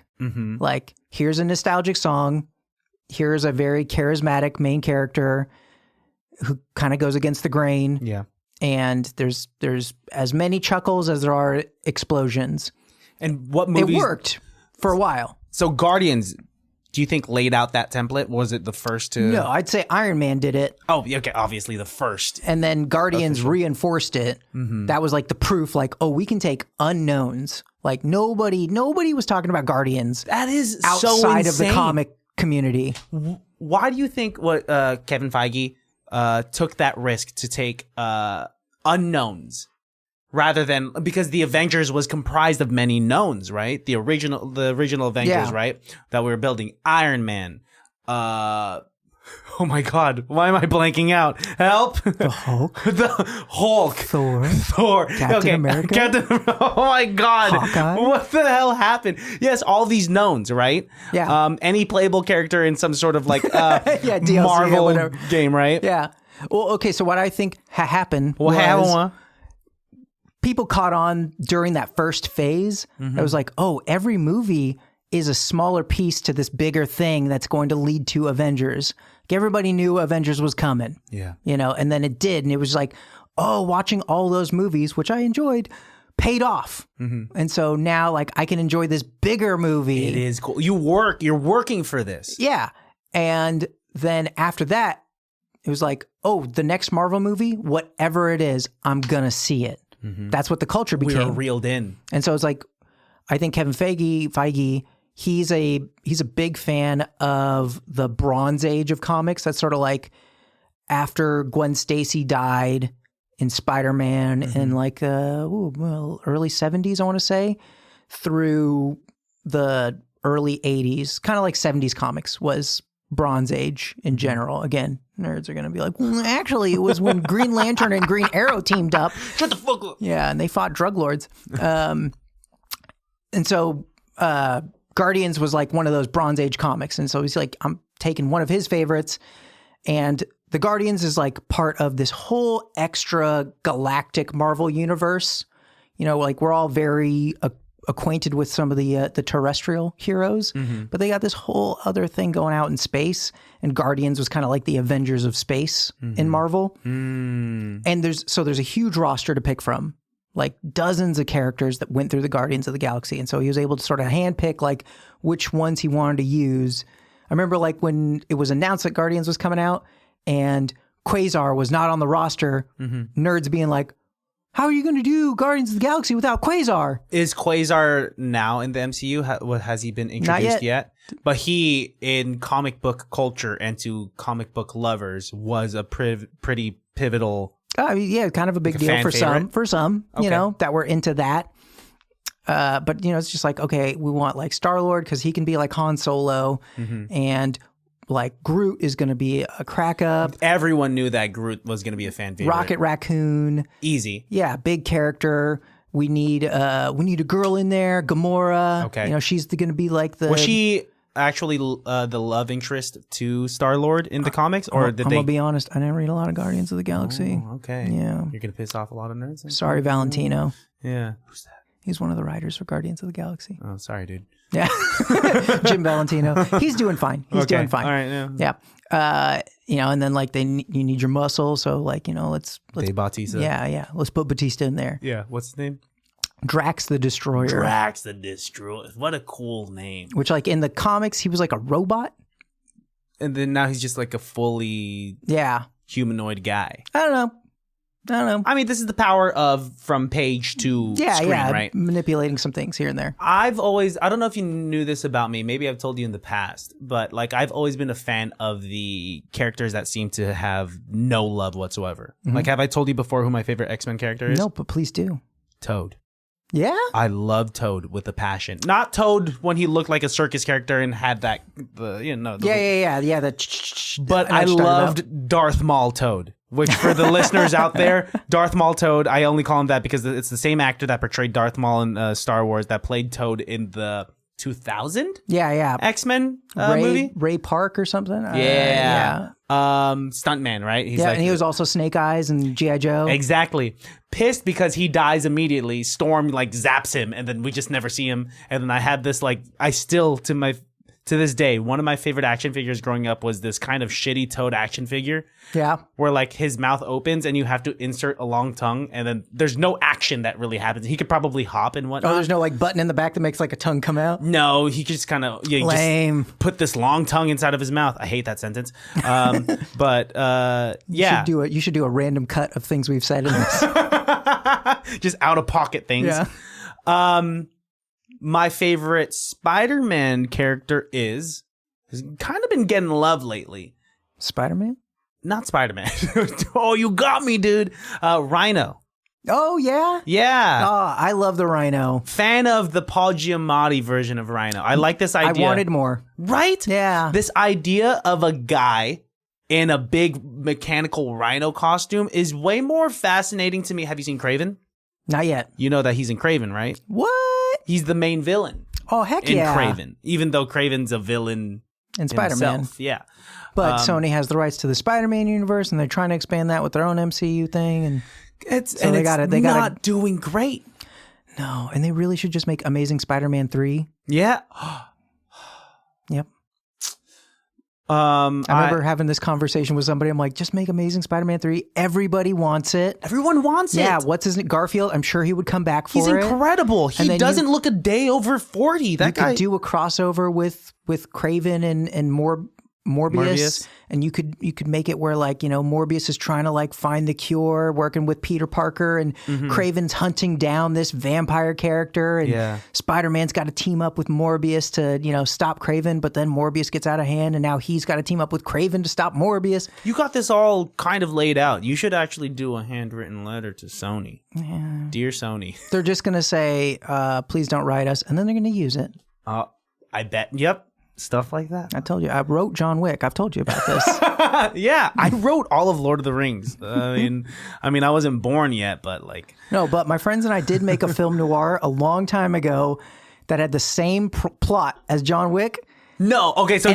Like, here's a nostalgic song. Here's a very charismatic main character who kind of goes against the grain. Yeah. And there's as many chuckles as there are explosions. And what movies... It worked for a while. So Guardians, do you think laid out that template? Was it the first to... No, I'd say Iron Man did it. Oh, okay, obviously the first. And then Guardians reinforced it. That was like the proof, like, oh, we can take unknowns. Like nobody was talking about Guardians. That is outside so insane. Of the comic community. Why do you think Kevin Feige took that risk to take unknowns rather than, because the Avengers was comprised of many knowns, right? The original Avengers, right? That we were building. Iron Man. Oh my God. Why am I blanking out? Help. The Hulk. The Hulk. Thor. Captain America. Oh my God. Hawkeye. What the hell happened? Yes, all these knowns, right? Yeah. Any playable character in some sort of like DLC Marvel game, right? Yeah. Well, okay, so what I think happened people caught on during that first phase. It was like, oh, every movie is a smaller piece to this bigger thing that's going to lead to Avengers. Like, everybody knew Avengers was coming. Yeah. And then it did. And it was like, oh, watching all those movies, which I enjoyed, paid off. And so now, like, I can enjoy this bigger movie. It is cool. You're working for this. Yeah. And then after that, It was like, oh, the next Marvel movie, whatever it is, I'm gonna see it. That's what the culture became. We were reeled in. And so it's like, I think Kevin Feige, he's a big fan of the Bronze Age of comics. That's sort of like after Gwen Stacy died in Spider-Man in like early 70s, I want to say, through the early 80s, kind of like 70s comics was Bronze Age in general. Again, nerds are going to be like, well, actually, it was when Green Lantern and Green Arrow teamed up. Shut the fuck up. Yeah, and they fought drug lords. And so Guardians was like one of those Bronze Age comics. And so he's like, I'm taking one of his favorites. And the Guardians is like part of this whole extra galactic Marvel universe. You know, like we're all very acquainted with some of the terrestrial heroes, but they got this whole other thing going out in space. And Guardians was kind of like the Avengers of space in Marvel. And there's a huge roster to pick from, like dozens of characters that went through the Guardians of the Galaxy. And so he was able to sort of handpick like which ones he wanted to use. I remember like when it was announced that Guardians was coming out and Quasar was not on the roster, nerds being like, how are you going to do Guardians of the Galaxy without Quasar? Is Quasar now in the MCU? Has he been introduced yet? But he, in comic book culture and to comic book lovers, was a pretty pivotal. Yeah, kind of a big deal for some. For some, you know, that were into that. But you know, it's just like, okay, we want like Star-Lord because he can be like Han Solo, and like Groot is going to be a crack up. Everyone knew that Groot was going to be a fan favorite. Rocket Raccoon, easy. Yeah, big character. We need a girl in there, Gamora. Okay, you know, she's going to be like the. Was she actually the love interest to Star-Lord in the comics, or did they? I'm gonna be honest, I didn't read a lot of Guardians of the Galaxy. Oh, okay, yeah, you're gonna piss off a lot of nerds. Sorry, Valentino. Yeah, who's that? He's one of the writers for Guardians of the Galaxy. Oh, sorry, dude. Yeah. Jim Valentino. He's doing fine. He's doing fine. All right, yeah. You know, and then like you need your muscle. So like, you know, let's Dave Bautista. Yeah. Let's put Batista in there. Yeah. What's his name? Drax the Destroyer. Drax the Destroyer. What a cool name. Which like in the comics, he was like a robot. And then now he's just like a fully humanoid guy. I don't know. I mean, this is the power of from page to screen, right? Manipulating some things here and there. I don't know if you knew this about me. Maybe I've told you in the past, but like I've always been a fan of the characters that seem to have no love whatsoever. Like, have I told you before who my favorite X-Men character is? No, but please do. Toad. Yeah? I love Toad with a passion. Not Toad when he looked like a circus character and had that, But I loved Darth Maul Toad. Which, for the listeners out there, Darth Maul Toad, I only call him that because it's the same actor that portrayed Darth Maul in Star Wars that played Toad in the 2000 X-Men movie. Ray Park or something? Stuntman, right? He's and he was also Snake Eyes and G.I. Joe. Exactly. Pissed because he dies immediately. Storm like zaps him and then we just never see him. And then I had this like, to this day, one of my favorite action figures growing up was this kind of shitty Toad action figure. Yeah. Where like his mouth opens and you have to insert a long tongue and then there's no action that really happens. He could probably hop and whatnot. Oh, there's no like button in the back that makes like a tongue come out? No, he just kind of lame. Just put this long tongue inside of his mouth. I hate that sentence. But yeah. You should do a random cut of things we've said in this. Just out of pocket things. Yeah. My favorite Spider-Man character has kind of been getting love lately. Spider-Man? Not Spider-Man. Oh, you got me, dude. Rhino. Oh, yeah? Yeah. Oh, I love the Rhino. Fan of the Paul Giamatti version of Rhino. I like this idea. I wanted more. Right? Yeah. This idea of a guy in a big mechanical rhino costume is way more fascinating to me. Have you seen Kraven? Not yet. You know that he's in Kraven, right? What? He's the main villain. Oh, heck in yeah. Kraven. Even though Kraven's a villain in Spider-Man. Himself. Yeah. But Sony has the rights to the Spider-Man universe, and they're trying to expand that with their own MCU thing. And they got doing great. No, and they really should just make Amazing Spider-Man 3. Yeah. Yep. I remember having this conversation with somebody. I'm like, just make Amazing Spider-Man 3. Everybody wants it. Everyone wants it. Yeah, what's his name? Garfield. I'm sure he would come back for it. He's incredible. He doesn't look a day over 40. That guy could do a crossover with Kraven and more Morbius, and you could make it where like, you know, Morbius is trying to like find the cure, working with Peter Parker, and Kraven's hunting down this vampire character, and Spider-Man's got to team up with Morbius to, you know, stop Kraven, but then Morbius gets out of hand and now he's got to team up with Kraven to stop Morbius. You got this all kind of laid out. You should actually do a handwritten letter to Sony. Yeah. Dear Sony. They're just going to say, please don't write us, and then they're going to use it. I bet. Yep. Stuff like that. I told you. I wrote John Wick. I've told you about this. Yeah. I wrote all of Lord of the Rings. I mean, I wasn't born yet, but like. No, but my friends and I did make a film noir a long time ago that had the same plot as John Wick. No. Okay. So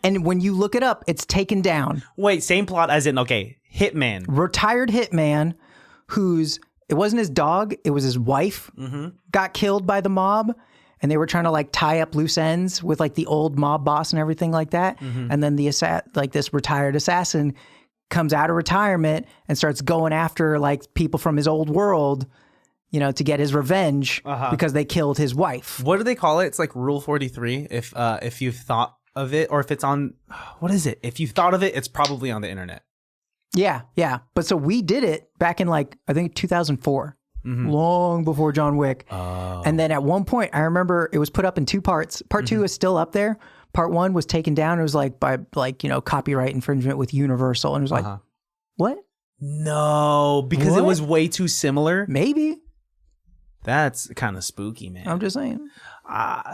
and when you look it up, it's taken down. Wait, same plot as in, okay, hitman. Retired hitman it wasn't his dog, it was his wife, got killed by the mob. And they were trying to like tie up loose ends with like the old mob boss and everything like that. And then this retired assassin comes out of retirement and starts going after like people from his old world, you know, to get his revenge because they killed his wife. What do they call it? It's like Rule 43. If you've thought of it, or if it's on, what is it? If you thought of it, it's probably on the internet. Yeah. But so we did it back in like, I think 2004. Long before John Wick. And then at one point, I remember it was put up in 2 parts. Part 2 is still up there. Part 1 was taken down. It was like by like, you know, copyright infringement with Universal. And it was like, what? No, because it was way too similar. Maybe. That's kind of spooky, man. I'm just saying.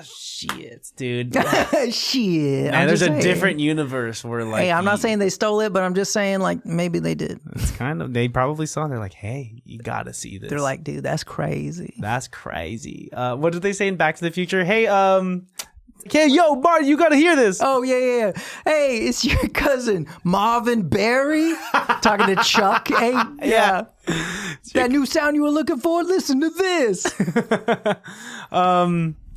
Shit, dude. Shit. Man, there's a different universe where like. Hey, I'm not saying they stole it, but I'm just saying like maybe they did. It's kind of, they probably saw it. They're like, hey, you gotta see this. They're like, dude, that's crazy. That's crazy. What did they say in Back to the Future? Hey, yo, Bart, you gotta hear this. Oh, yeah. Hey, it's your cousin, Marvin Berry, talking to Chuck. Hey, yeah. That new sound you were looking for? Listen to this.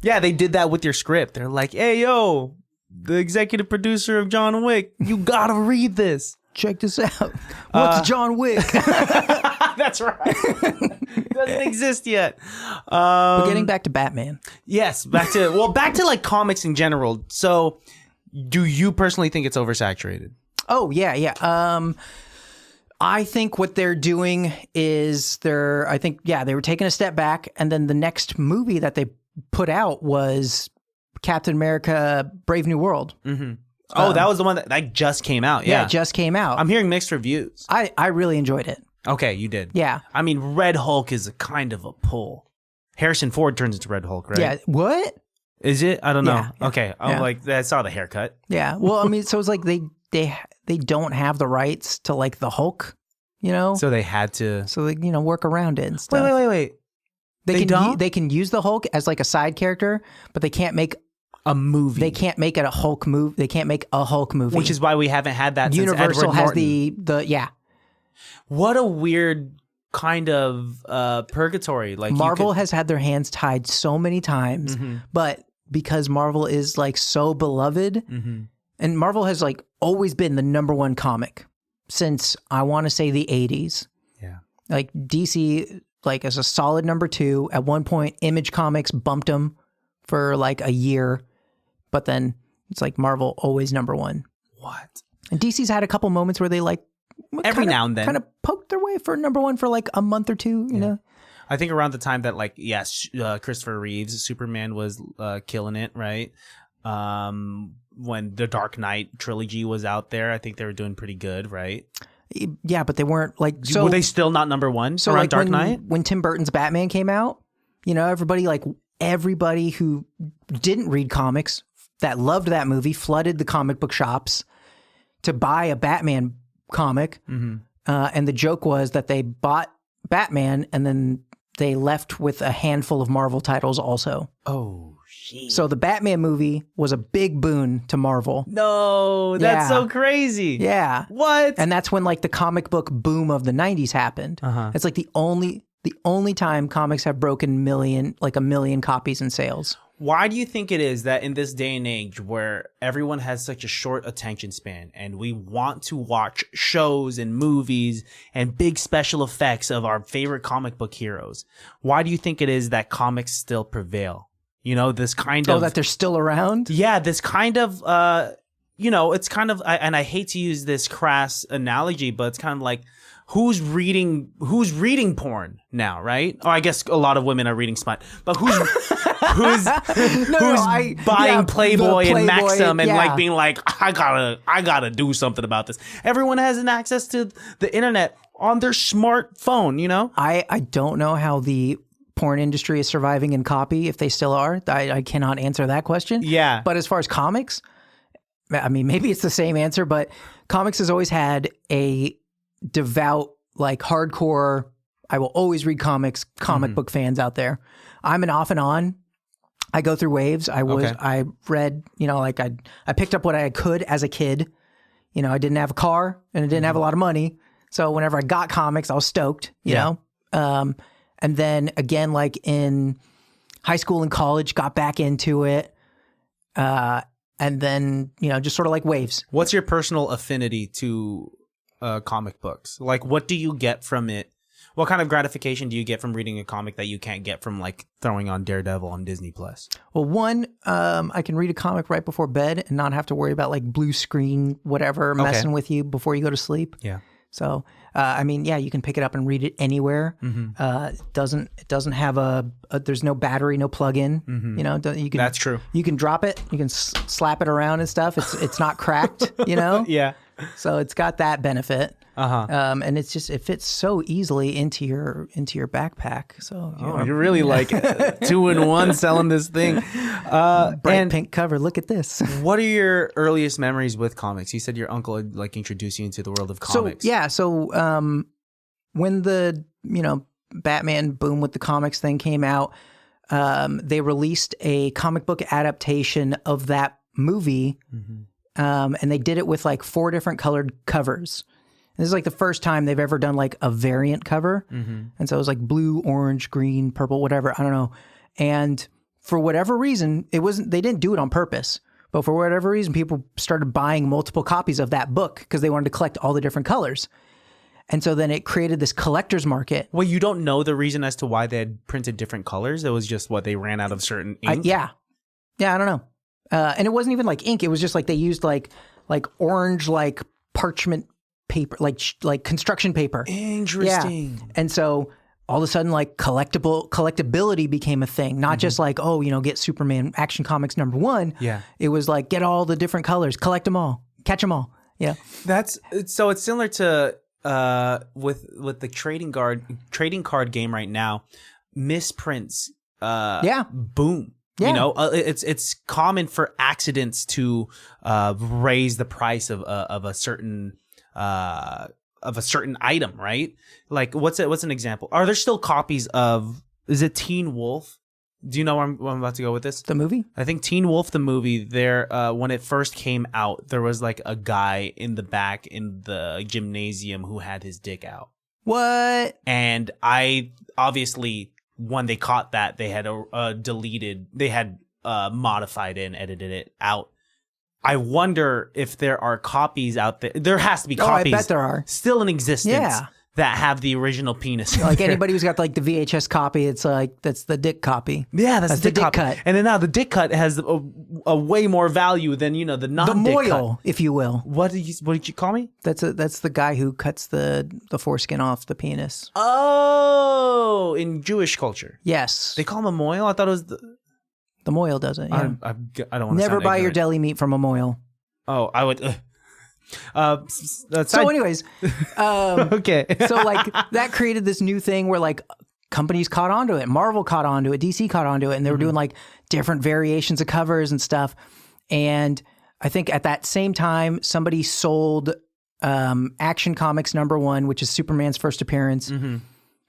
Yeah, they did that with your script. They're like, hey, yo, the executive producer of John Wick, you gotta read this. Check this out. What's John Wick? That's right. Doesn't exist yet. But getting back to Batman. Yes, back to like comics in general. So, do you personally think it's oversaturated? Oh, yeah. I think what they're doing is they were taking a step back, and then the next movie that they put out was Captain America: Brave New World. Oh, that was the one that just came out. Yeah, it just came out. I'm hearing mixed reviews. I really enjoyed it. Okay, you did. Yeah. I mean, Red Hulk is a kind of a pull. Harrison Ford turns into Red Hulk, right? Yeah. What? Is it? I don't know. Yeah. Okay. I'm like, I saw the haircut. Yeah. Well, I mean, so it's like they don't have the rights to like the Hulk, you know? So they had to. So they, you know, work around it and stuff. Wait. They can use the Hulk as like a side character, but they can't make a movie. They can't make it a Hulk movie. They can't make a Hulk movie. Which is why we haven't had that Universal since Edward has Norton. yeah. What a weird kind of purgatory. Like Marvel has had their hands tied so many times, but because Marvel is like so beloved, and Marvel has like always been the #1 comic since I want to say the 80s. Yeah. Like DC like as a solid #2. At one point Image Comics bumped them for like a year, but then it's like Marvel always #1. What? And DC's had a couple moments where they like every now and then kind of poked their way for #1 for like a month or two, you know? I think around the time that like, Christopher Reeve's Superman was killing it, right? When the Dark Knight trilogy was out there, I think they were doing pretty good, right? Yeah, but they weren't like, so were they still not #1 so around like Dark Knight? When Tim Burton's Batman came out, you know, everybody who didn't read comics that loved that movie flooded the comic book shops to buy a Batman comic. And the joke was that they bought Batman and then they left with a handful of Marvel titles also. Oh, shit. So the Batman movie was a big boon to Marvel. No, that's so crazy. Yeah. What? And that's when like the comic book boom of the 90s happened. It's like the only time comics have broken a million copies in sales. Why do you think it is that in this day and age where everyone has such a short attention span and we want to watch shows and movies and big special effects of our favorite comic book heroes, why do you think it is that comics still prevail? You know, this kind of... Oh, that they're still around? Yeah, this kind of... it's kind of, and I hate to use this crass analogy, but it's kind of like, who's reading porn now, right? Or I guess a lot of women are reading smut, but who's buying Playboy and Maxim and like being like, I gotta do something about this. Everyone has an access to the internet on their smartphone, I don't know how the porn industry is surviving in copy, if they still are. I cannot answer that question. Yeah. But as far as comics, I mean, maybe it's the same answer, but comics has always had a devout, like hardcore, I will always read comics, comic book fans out there. I'm an off and on. I go through waves. I read, I picked up what I could as a kid. I didn't have a car and I didn't have a lot of money. So whenever I got comics, I was stoked, you know? And then again, like in high school and college, got back into it. And then, just sort of like waves. What's your personal affinity to comic books? Like, what do you get from it? What kind of gratification do you get from reading a comic that you can't get from like throwing on Daredevil on Disney Plus? Well, one, I can read a comic right before bed and not have to worry about like blue screen, whatever, messing with you before you go to sleep. Yeah. So, you can pick it up and read it anywhere. It doesn't have there's no battery, no plug-in. You can. That's true. You can drop it. You can slap it around and stuff. It's not cracked. Yeah. So it's got that benefit. And it fits so easily into your backpack. So you're really like 2-in-1 selling this thing. Bright pink cover. Look at this. What are your earliest memories with comics? You said your uncle had like introduced you into the world of comics. So when the Batman boom with the comics thing came out, they released a comic book adaptation of that movie. And they did it with like 4 different colored covers. This is like the first time they've ever done like a variant cover. And so it was like blue, orange, green, purple, whatever. I don't know. And for whatever reason, they didn't do it on purpose, but for whatever reason, people started buying multiple copies of that book because they wanted to collect all the different colors. And so then it created this collector's market. Well, you don't know the reason as to why they had printed different colors. It was just what they ran out of certain ink. Yeah, I don't know. And it wasn't even like ink. It was just like they used like orange, like parchment paper, like construction paper. Interesting. Yeah. And so all of a sudden, like collectability became a thing. Not just like, get Superman Action Comics #1. Yeah. It was like, get all the different colors, collect them all, catch them all. Yeah. So it's similar to with the trading card game right now. Misprints. Boom. Yeah. It's common for accidents to raise the price of a certain item, right? Like what's an example? Are there still copies of? Is it Teen Wolf? Do you know where I'm about to go with this? The movie? I think Teen Wolf the movie. There, when it first came out, there was like a guy in the back in the gymnasium who had his dick out. What? And I obviously. When they caught that, they had modified it and edited it out. I wonder if there are copies out there. There has to be copies. I bet there are. Still in existence that have the original penis. Like anybody who's got like the VHS copy, it's like, that's the dick copy. Yeah, that's the dick cut. And then now the dick cut has a way more value than, the non-dick cut. The moil, if you will. What did you call me? That's the guy who cuts the foreskin off the penis. Oh, in Jewish culture. Yes. They call him a moil? I thought it was the moil does it, yeah. I don't want to Never buy ignorant. your deli meat from a moil. Oh, I would... So anyways, okay. So like that created this new thing where like companies caught onto it. Marvel caught onto it. DC caught onto it. And they were doing like different variations of covers and stuff. And I think at that same time, somebody sold Action Comics #1, which is Superman's first appearance,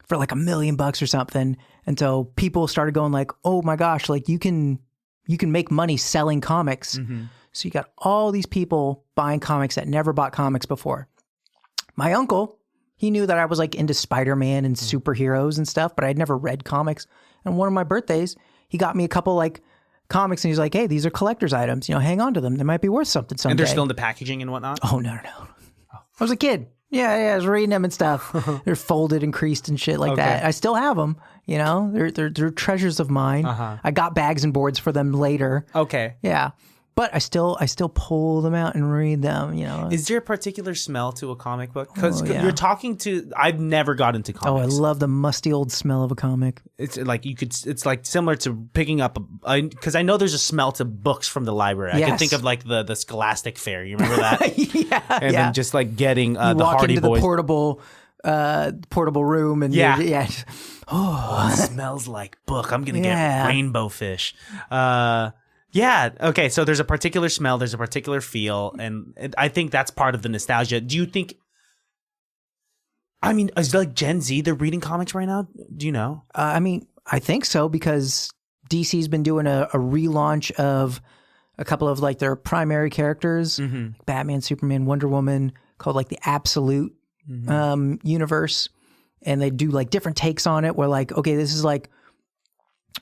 for like $1 million or something. And so people started going like, oh my gosh, like you can make money selling comics. So you got all these people buying comics that never bought comics before. My uncle, he knew that I was like into Spider-Man and superheroes and stuff, but I'd never read comics. And one of my birthdays, he got me a couple like comics and he's like, hey, these are collector's items. hang on to them. They might be worth something someday. And they're still in the packaging and whatnot? Oh, no. I was a kid. Yeah, I was reading them and stuff. They're folded and creased and shit like that. I still have them, They're treasures of mine. I got bags and boards for them later. Okay. Yeah. But I still pull them out and read them, you know. Is there a particular smell to a comic book? Because yeah. you're talking to. I've never got into Oh, I comics. love the musty old smell of a comic. It's like it's like similar to picking up because I know there's a smell to books from the library. I can Yes. think of like the Scholastic Fair. You remember that? Yeah, And then just like getting you the walk Hardy into Boys. the portable room and Yeah. yeah. Oh, it smells like book. I'm gonna Yeah. get rainbow fish. Yeah. Okay. So there's a particular smell. There's a particular feel, and I think that's part of the nostalgia. Do you think? I mean, is like Gen Z? They're reading comics right now. Do you know? I mean, I think so because DC's been doing a relaunch of a couple of like their primary characters, Batman, Superman, Wonder Woman, called like the Absolute universe, and they do like different takes on it. Where like, okay, this is like,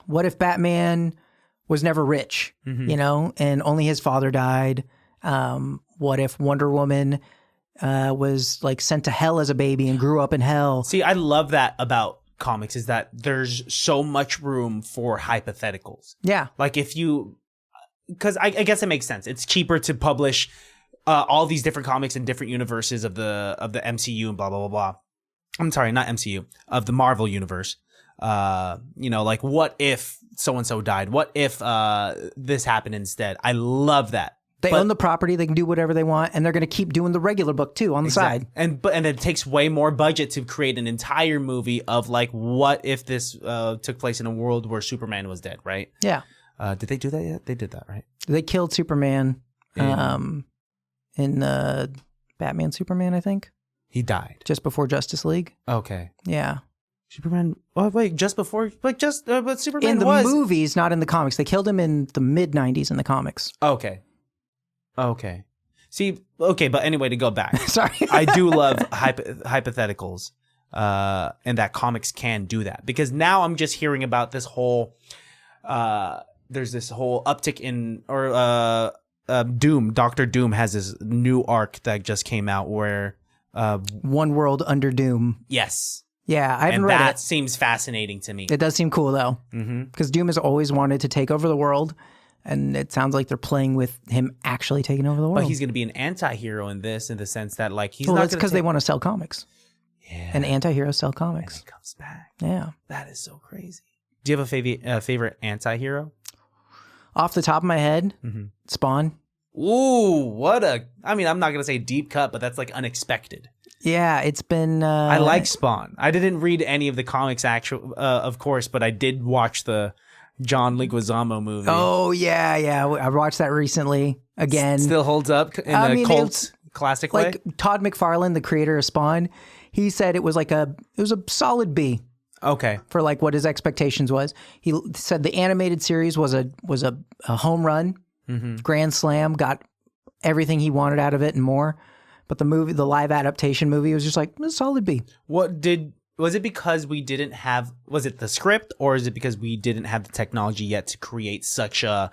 what if Batman was never rich, you know, and only his father died? What if Wonder Woman was like sent to hell as a baby and grew up in hell? See, I love that about comics is that there's so much room for hypotheticals. Yeah. Like if you, because I guess it makes sense. It's cheaper to publish all these different comics in different universes of the MCU and blah blah blah blah. I'm sorry, not MCU, of the Marvel universe. You know, like what if so and so died? What if this happened instead? I love that. They own the property. They can do whatever they want, and they're going to keep doing the regular book too on the side. And it takes way more budget to create an entire movie of like, what if this took place in a world where Superman was dead, right? Yeah. Did they do that yet? They did that, right? They killed Superman in Batman Superman, I think, He died. just before Justice League. Okay. Yeah. Superman. Oh wait, just before, like just but Superman In the was movies, not in the comics. They killed him in the mid-90s in the comics. okay. Okay. See, okay, but anyway, to go back, Sorry. I do love hypotheticals, and that comics can do that because now I'm just hearing about this whole. There's this whole uptick in Doom. Dr. Doom has this new arc that just came out where. One World Under Doom. Yes. Yeah, I haven't And read that it. seems fascinating to me. It does seem cool though, because Doom has always wanted to take over the world, and it sounds like they're playing with him actually taking over the world. But he's going to be an anti-hero in this, in the sense that like he's well, not that's because they want to sell comics, Yeah. and anti-heroes sell And comics. he comes back. Yeah. That is so crazy. Do you have a favorite anti-hero? Off the top of my head, Spawn. Ooh, I mean, I'm not going to say deep cut, but that's like unexpected. Yeah, it's been. I like Spawn. I didn't read any of the comics, of course, but I did watch the John Leguizamo movie. Oh yeah, yeah. I watched that recently again. Still holds up in a cult classic way. Like Todd McFarlane, the creator of Spawn, he said it was a solid B Okay. for like what his expectations was. He said the animated series was a home run, grand slam, got everything he wanted out of it and more. But the live adaptation movie was just like a solid B. Was it because we didn't have, was it the script, or is it because we didn't have the technology yet to create such a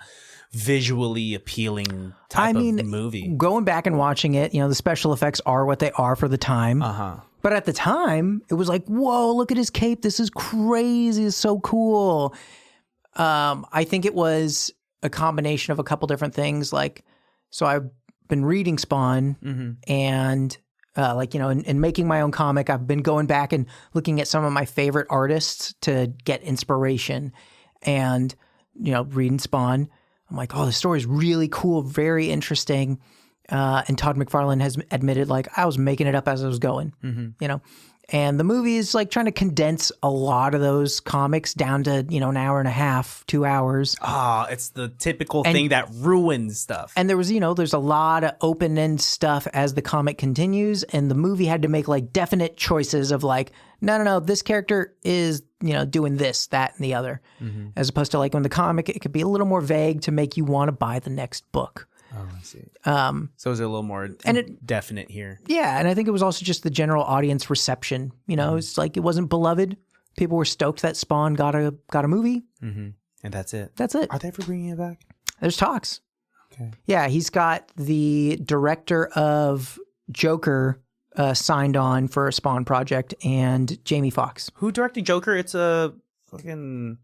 visually appealing type of movie? Going back and watching it, the special effects are what they are for the time. But at the time, it was like, whoa, look at his cape. This is crazy. It's so cool. I think it was a combination of a couple different things. Like, so I've been reading Spawn and in making my own comic, I've been going back and looking at some of my favorite artists to get inspiration and, reading Spawn. I'm like, oh, the story is really cool, very interesting. And Todd McFarlane has admitted, like, I was making it up as I was going, And the movie is like trying to condense a lot of those comics down to, an hour and a half, 2 hours. It's the typical thing that ruins stuff. And there was, there's a lot of open-end stuff as the comic continues. And the movie had to make like definite choices of like, no, this character is, doing this, that, and the other. As opposed to like when the comic, it could be a little more vague to make you want to buy the next book. Oh, I see. So is it a little more definite here? Yeah, and I think it was also just the general audience reception. It's like it wasn't beloved. People were stoked that Spawn got a movie. And that's it. That's it. Are they ever bringing it back? There's talks. Okay. Yeah, he's got the director of Joker signed on for a Spawn project and Jamie Foxx. Who directed Joker? It's a fucking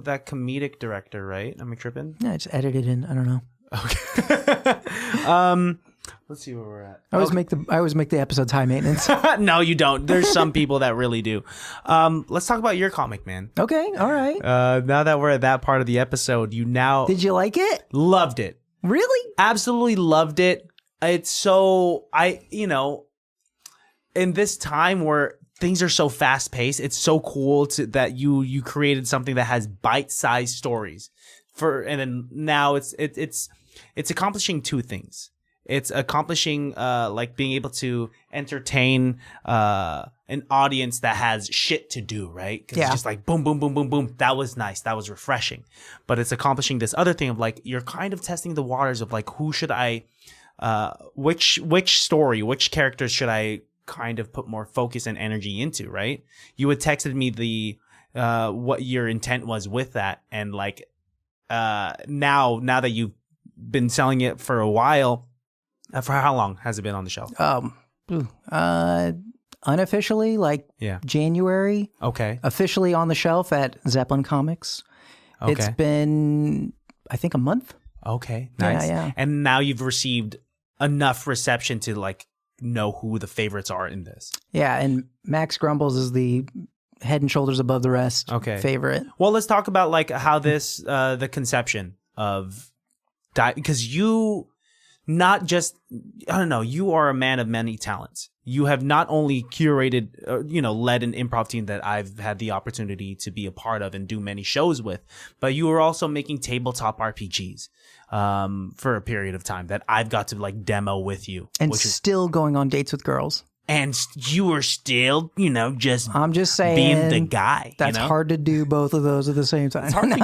that comedic director, right? Am I tripping? Yeah, it's edited in. I don't know. Okay. Let's see where we're at. I always make the episodes high maintenance. No, you don't. There's some people that really do. Let's talk about your comic, man. Okay, all right. Now that we're at that part of the episode, you now Did you like it? loved it. Really? Absolutely loved it. It's so in this time where things are so fast paced, it's so cool that you created something that has bite-sized stories and then now it's accomplishing two things. It's accomplishing like being able to entertain an audience that has shit to do, right? Because it's just like boom, boom, boom, boom, boom. That was nice. That was refreshing. But it's accomplishing this other thing of like you're kind of testing the waters of like who should I, which story, which characters should I kind of put more focus and energy into, right? You had texted me the what your intent was with that, and like now that you've been selling it for a while. For how long has it been on the shelf? Unofficially, like January. Okay. Officially on the shelf at Zeppelin Comics. Okay. It's been, I think, a month. Okay. Nice. Yeah. And now you've received enough reception to like know who the favorites are in this. Yeah, and Max Grumbles is the head and shoulders above the rest favorite. Well, let's talk about like how this the conception of because you not just you are a man of many talents. You have not only curated led an improv team that I've had the opportunity to be a part of and do many shows with, but you are also making tabletop RPGs for a period of time that I've got to like demo with you, and still going on dates with girls. And you are still, just I'm just saying being the guy. That's hard to do both of those at the same time. It's hard to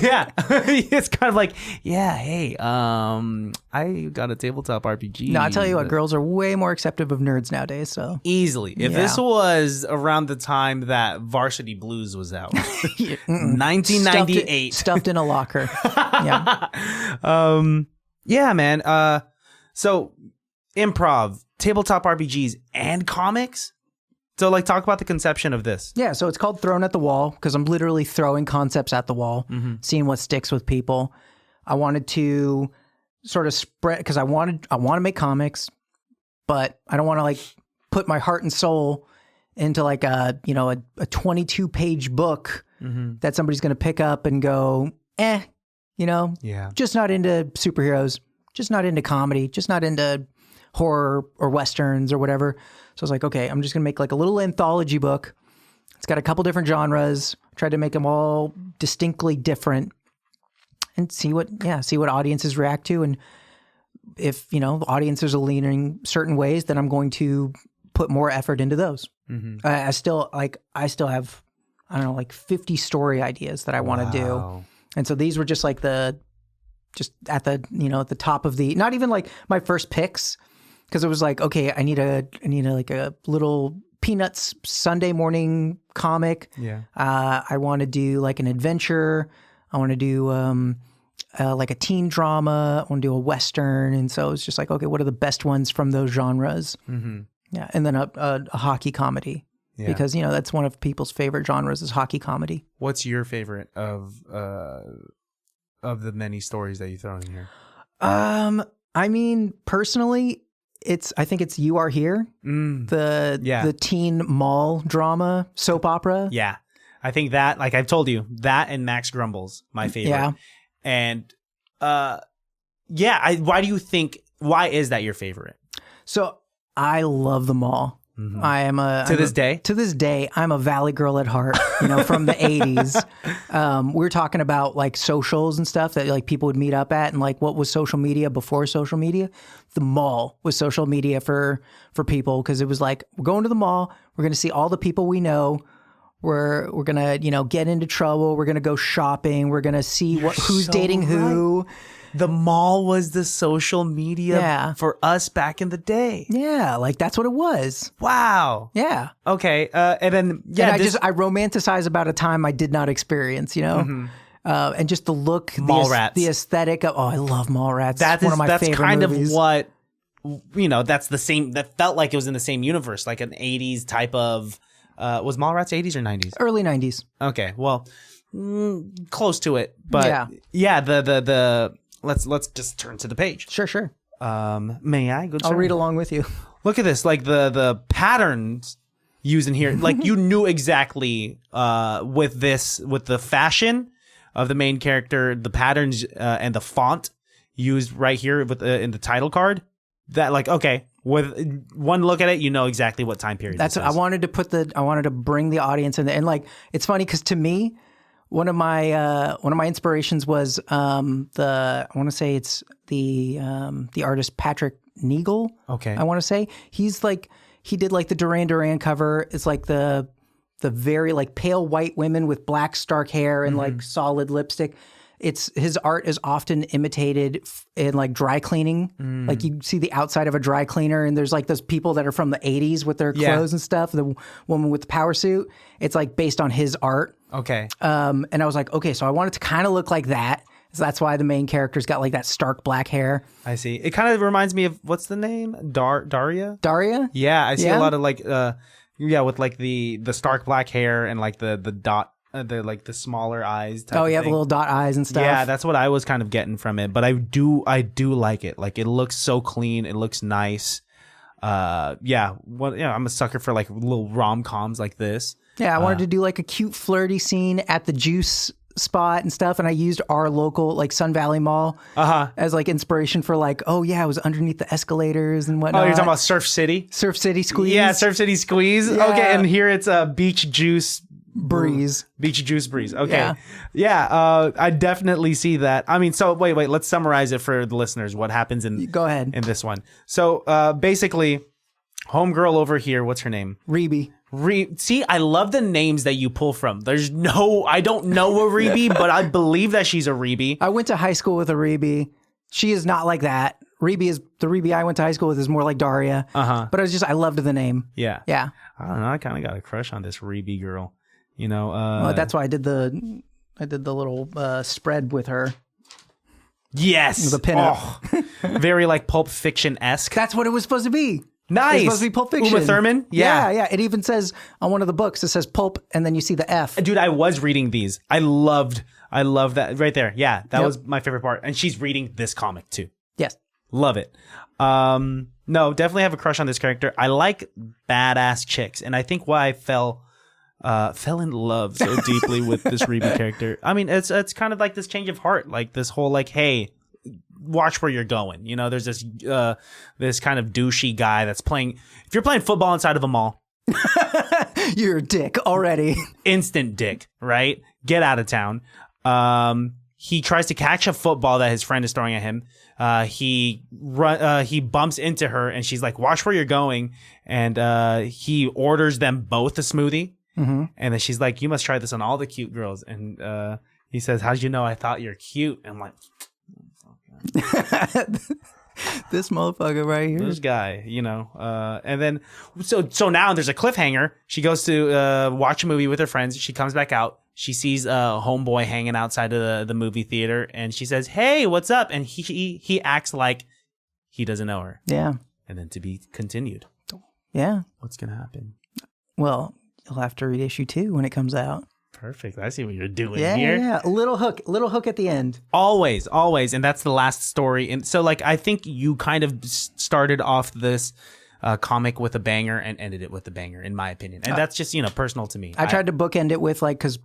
yeah. It's kind of like, hey, I got a tabletop RPG. No, I tell you what, girls are way more accepting of nerds nowadays. So easily, if this was around the time that Varsity Blues was out, 1998, stuffed in a locker. Yeah, man. So improv, tabletop RPGs, and comics. So, like, talk about the conception of this. Yeah, so it's called Thrown at the Wall because I'm literally throwing concepts at the wall, seeing what sticks with people. I wanted to sort of spread because I want to make comics, but I don't want to like put my heart and soul into like a 22-page book that somebody's going to pick up and go, just not into superheroes, just not into comedy, just not into horror or westerns or whatever. So I was like, okay, I'm just gonna make like a little anthology book. It's got a couple different genres. Tried to make them all distinctly different, and see what audiences react to. And if audiences are leaning certain ways, then I'm going to put more effort into those. I still have 50 story ideas that I want to do, and so these were just like at the top of the, not even like my first picks. Because it was like, okay, I need a little Peanuts Sunday morning comic. Yeah. I want to do like an adventure. I want to do like a teen drama. I want to do a Western. And so it's just like, okay, what are the best ones from those genres? Yeah. And then a hockey comedy. Yeah. Because, that's one of people's favorite genres is hockey comedy. What's your favorite of the many stories that you throw in here? I mean, personally, I think it's You Are Here, the teen mall drama soap opera. Yeah, I think that, like I've told you, that and Max Grumbles, my favorite. Yeah, and why is that your favorite? So I love them all. I am to this day, I'm a Valley girl at heart, from the 80s. We were talking about like socials and stuff that like people would meet up at, and like what was social media before social media? The mall was social media for people, because it was like, we're going to the mall, we're going to see all the people we know, we're going to, get into trouble, we're going to go shopping, we're going to see who's dating who. The mall was the social media for us back in the day. Yeah, like that's what it was. Wow. Yeah. Okay. And then I romanticize about a time I did not experience, and just the look, the aesthetic of, I love Mallrats. That's one of my favorite kind movies. Of what that's the same. That felt like it was in the same universe, like an 80s type of. Was Mallrats 80s or 90s? Early 90s. Okay, well, close to it, but yeah, the let's just turn to the page. Sure. May I? Good I'll sir? read along with you. Look at this, like the patterns used in here. Like you knew exactly with the fashion of the main character, the patterns and the font used right here with in the title card. That like okay, with one look at it, you know exactly what time period. That's what I wanted to bring the audience in there. And like it's funny because to me, one of my inspirations was I want to say it's the artist Patrick Nagel. Okay. I want to say he did like the Duran Duran cover. It's like the very like pale white women with black stark hair and like solid lipstick. His art is often imitated in like dry cleaning. Like you see the outside of a dry cleaner and there's like those people that are from the 80s with their clothes and stuff. The woman with the power suit. It's like based on his art. Okay. And I was like, okay, so I want it to kind of look like that. So that's why the main character's got like that stark black hair. I see. It kind of reminds me of what's the name? Daria? Daria? Yeah, I see Yeah? a lot of like with like the stark black hair and like the dot the smaller eyes type of The thing. little dot eyes and stuff. Yeah, that's what I was kind of getting from it. But I do like it. Like it looks so clean. It looks nice. I'm a sucker for like little rom-coms like this. Yeah, I wanted to do like a cute flirty scene at the juice spot and stuff, and I used our local like Sun Valley Mall as like inspiration for like, oh yeah, I was underneath the escalators and whatnot. Oh, you're talking about Surf City? Surf City Squeeze? Yeah, Surf City Squeeze. Yeah. Okay, and here it's a Beach Juice Breeze. Beach Juice Breeze. Okay. Yeah, I definitely see that. I mean, so wait, let's summarize it for the listeners. What happens Go ahead. in this one? So basically, homegirl over here, what's her name? Rebe. See, I love the names that you pull from. I don't know a Rebe, but I believe that she's a Rebe. I went to high school with a Rebe. She is not like that. The Rebe I went to high school with is more like Daria. But I loved the name. Yeah. Yeah. I don't know. I kind of got a crush on this Rebe girl. You know, Well, that's why I did the little spread with her. Yes. The pinup. Oh, very like Pulp Fiction-esque. That's what it was supposed to be. Nice. It's supposed to be Pulp Fiction. Uma Thurman? Yeah. It even says on one of the books, it says Pulp, and then you see the F. Dude, I was reading these. I love that right there. Yeah, that was my favorite part. And she's reading this comic too. Yes. Love it. No, definitely have a crush on this character. I like badass chicks, and I think why I fell in love so deeply with this Rebe character. I mean, it's kind of like this change of heart, like this whole like, hey, watch where you're going. You know, there's this this kind of douchey guy that's playing. If you're playing football inside of a mall, you're a dick already. Instant dick, right? Get out of town. He tries to catch a football that his friend is throwing at him. He bumps into her, and she's like, "Watch where you're going." And he orders them both a smoothie. Mm-hmm. And then she's like, "You must try this on all the cute girls." And he says, "How'd you know I thought you're cute?" And I'm like, this motherfucker right here. This guy, you know. And then so now there's a cliffhanger. She goes to watch a movie with her friends. She comes back out. She sees a homeboy hanging outside of the movie theater, and she says, "Hey, what's up?" And he acts like he doesn't know her. Yeah. And then to be continued. Yeah. What's gonna happen? Well, you'll have to read issue 2 when it comes out. Perfect. I see what you're doing here. Yeah, a little hook at the end. Always, and that's the last story. And so, like, I think you kind of started off this comic with a banger and ended it with a banger, in my opinion. And that's just, personal to me. I tried to bookend it with like, because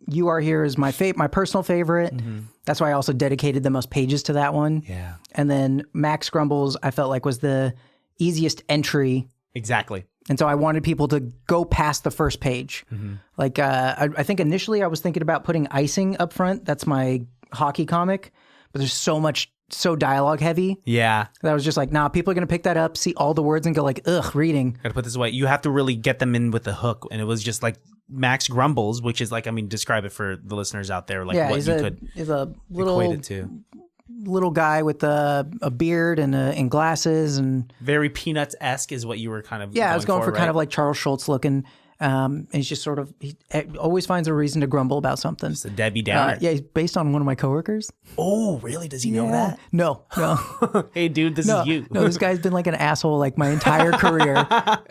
You Are Here is my personal favorite. Mm-hmm. That's why I also dedicated the most pages to that one. Yeah. And then Max Grumbles, I felt like was the easiest entry. Exactly. And so I wanted people to go past the first page. Mm-hmm. Like, I think initially I was thinking about putting Icing up front. That's my hockey comic. But there's so dialogue heavy. Yeah. That I was just like, nah, people are going to pick that up, see all the words and go like, ugh, reading. Gotta put this away. You have to really get them in with the hook. And it was just like Max Grumbles, which is like, describe it for the listeners out there. Like what you could he's a little equate it to. Little guy with a beard and glasses and very Peanuts-esque is what you were kind of I was going for right? kind of like Charles Schultz looking. And he's just sort of he always finds a reason to grumble about something. Just a Debbie Downer. He's based on one of my coworkers. Oh, really? Does he know that? No. Hey, dude, this is you. No, this guy's been like an asshole like my entire career.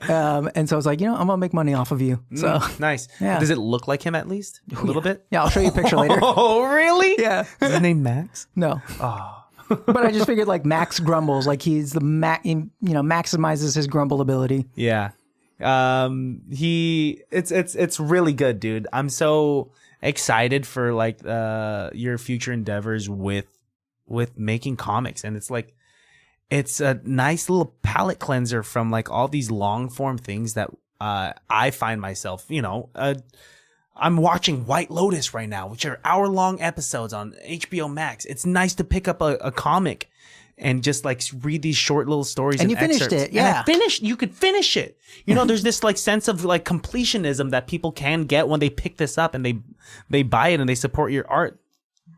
And so I was like, I'm gonna make money off of you. So nice. Yeah. Does it look like him at least a little bit? Yeah, I'll show you a picture later. Oh, really? Yeah. Is his name Max? No. Oh. But I just figured like Max grumbles, like he's the maximizes his grumble ability. Yeah. It's really good, dude. I'm so excited for like your future endeavors with making comics, and it's a nice little palate cleanser from like all these long form things that I find myself, I'm watching White Lotus right now, which are hour-long episodes on HBO Max. It's nice to pick up a comic and just like read these short little stories. And you finished excerpts. it, yeah. You could finish it. There's this like sense of like completionism that people can get when they pick this up and they buy it and they support your art.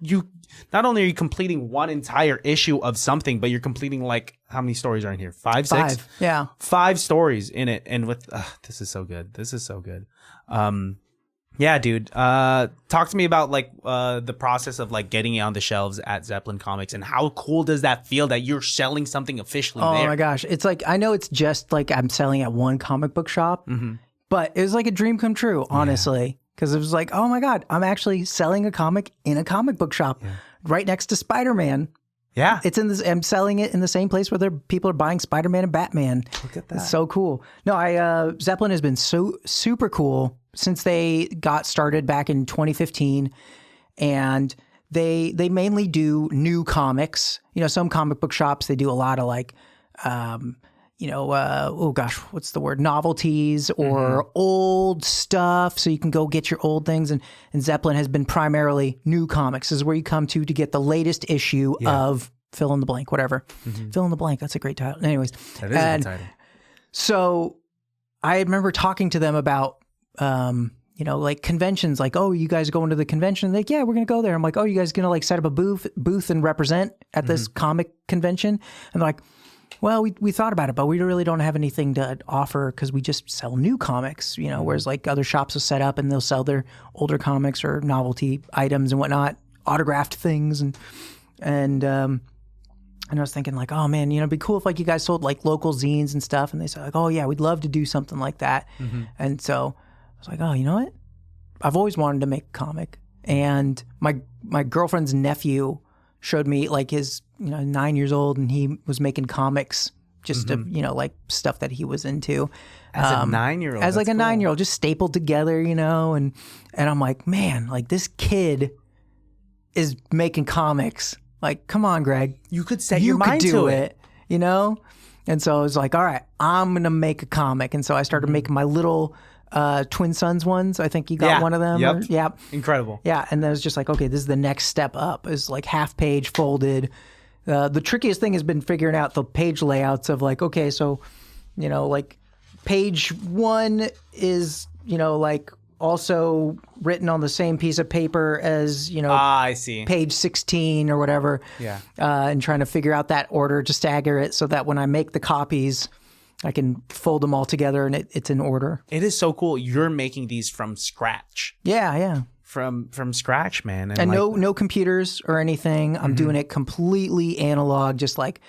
You not only are you completing one entire issue of something, but you're completing like how many stories are in here? 5, 6? 5, yeah. 5 stories in it, and with this is so good. Yeah, dude. Talk to me about like the process of like getting it on the shelves at Zeppelin Comics, and how cool does that feel that you're selling something officially there? Oh my gosh. It's like, I know it's just like I'm selling at one comic book shop, but it was like a dream come true, honestly. Because it was like, oh my God, I'm actually selling a comic in a comic book shop right next to Spider-Man. Yeah. It's in this, I'm selling it in the same place where people are buying Spider-Man and Batman. Look at that. It's so cool. No, Zeppelin has been so super cool since they got started back in 2015, and they mainly do new comics. Some comic book shops, they do a lot of like, oh gosh, what's the word? Novelties or old stuff. So you can go get your old things. And Zeppelin has been primarily new comics. This is where you come to get the latest issue of fill in the blank, whatever. Fill in the blank. That's a great title. Anyways. That is a good title. So I remember talking to them about, like conventions, like, oh, you guys going to the convention? Like, yeah, we're going to go there. I'm like, oh, you guys going to like set up a booth and represent at this comic convention? And they're like, well, we thought about it, but we really don't have anything to offer because we just sell new comics, whereas like other shops will set up and they'll sell their older comics or novelty items and whatnot, autographed things. And I was thinking like, oh man, it'd be cool if like you guys sold like local zines and stuff. And they said like, oh yeah, we'd love to do something like that. And so I was like, oh, you know what? I've always wanted to make a comic. And my girlfriend's nephew showed me like his 9 years old, and he was making comics just to like stuff that he was into as a 9-year-old. As like a 9-year-old, just stapled together, and I'm like, man, like this kid is making comics. Like, come on, Greg, you could set your mind to it, And so I was like, all right, I'm gonna make a comic. And so I started making my little Twin Sons ones. I think you got one of them. Yep. Incredible. Yeah. And then it was just like, okay, this is the next step up. It's like half page folded. The trickiest thing has been figuring out the page layouts of like, okay, so, like page 1 is, like also written on the same piece of paper as, I see. Page 16 or whatever. Yeah. And trying to figure out that order to stagger it so that when I make the copies, I can fold them all together and it's in order. It is so cool. You're making these from scratch. Yeah. From scratch, man. And like, no computers or anything. I'm doing it completely analog, just like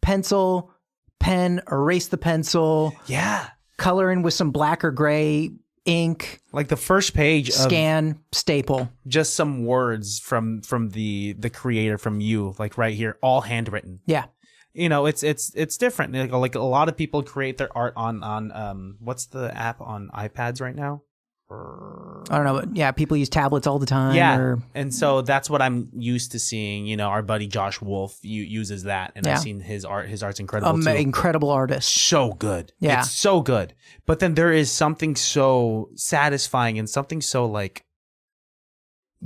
pencil, pen, erase the pencil. Yeah. Color in with some black or gray ink. Like the first page scan, staple. Just some words from the creator, from you, like right here, all handwritten. Yeah. It's different. Like a lot of people create their art on what's the app on iPads right now? I don't know, but yeah, people use tablets all the time. Yeah, and so that's what I'm used to seeing. Our buddy Josh Wolf uses that, and I've seen his art. His art's incredible too. Incredible artist. So good. Yeah, it's so good. But then there is something so satisfying and something so like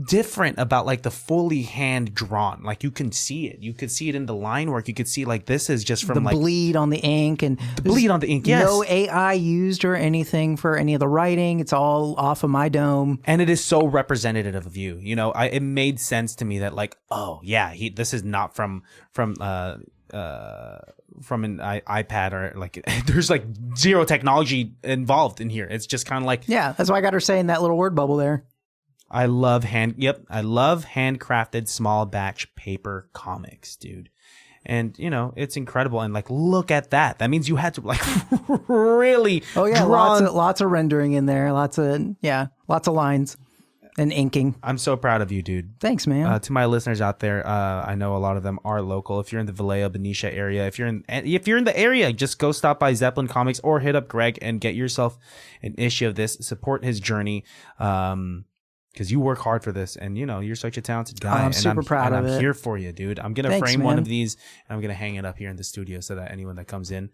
different about like the fully hand drawn. Like you can see it. You could see it in the line work. You could see like this is just from the bleed on the ink, and the bleed on the ink. Yes, no AI used or anything for any of the writing. It's all off of my dome, and it is so representative of you. It made sense to me that like, oh yeah, this is not from an iPad or like there's like zero technology involved in here. It's just kind of like, yeah, that's why I got her saying that little word bubble there. I love handcrafted small batch paper comics, dude. And it's incredible. And like, look at that. That means you had to like really lots of rendering in there. Lots of lines. and inking. I'm so proud of you, dude. Thanks, man. To my listeners out there, I know a lot of them are local. If you're in the Vallejo, Benicia area, if you're in the area, just go stop by Zeppelin Comics or hit up Greg and get yourself an issue of this. Support his journey, because you work hard for this, and you're such a talented guy. I'm super proud of it. I'm here for you, dude. I'm gonna frame one of these, and I'm gonna hang it up here in the studio so that anyone that comes in,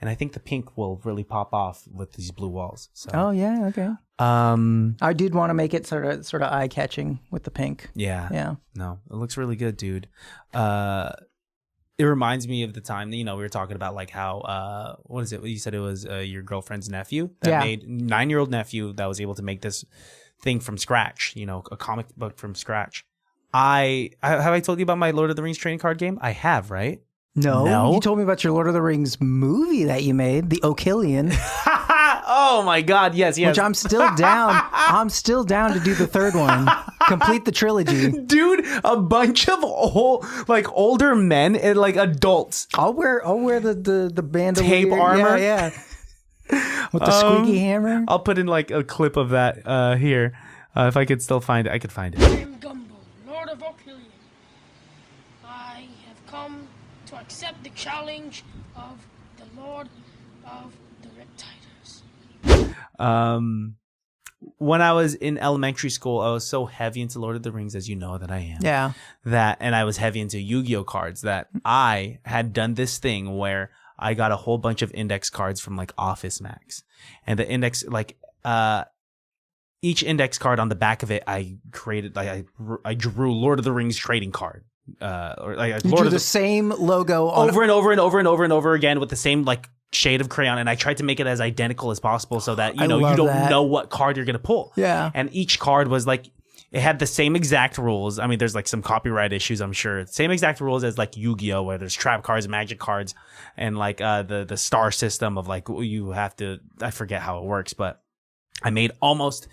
and I think the pink will really pop off with these blue walls. So. Oh yeah, okay. I did want to make it sort of eye catching with the pink. Yeah. No, it looks really good, dude. It reminds me of the time that, we were talking about like how what is it? You said it was your girlfriend's nephew that made 9-year-old nephew that was able to make this thing from scratch. A comic book from scratch. Have I told you about my Lord of the Rings trading card game? I have, right? No, you told me about your Lord of the Rings movie that you made, the O'Killian. Oh my God, yes. Which I'm still down. I'm still down to do the third one. Complete the trilogy. Dude, a bunch of older men and like adults. I'll wear the bandolier. Tape armor. Yeah. With the squeaky hammer. I'll put in like a clip of that here. If I could still find it, I could find it. I am Gumbo, Lord of O'Killian. I have come to accept the challenge of the Lord of the Riptiders. When I was in elementary school, I was so heavy into Lord of the Rings, as you know that I am. Yeah. And I was heavy into Yu-Gi-Oh cards that I had done this thing where I got a whole bunch of index cards from like Office Max. And the index, each index card on the back of it, I created, I drew Lord of the Rings trading card. You drew the same logo over and over and over and over and over again with the same shade of crayon, and I tried to make it as identical as possible so that you don't know what card you're gonna pull. Yeah. And each card was it had the same exact rules. I mean, there's some copyright issues, I'm sure. Same exact rules as Yu-Gi-Oh, where there's trap cards, magic cards, and the star system of you have to. I forget how it works, but I made almost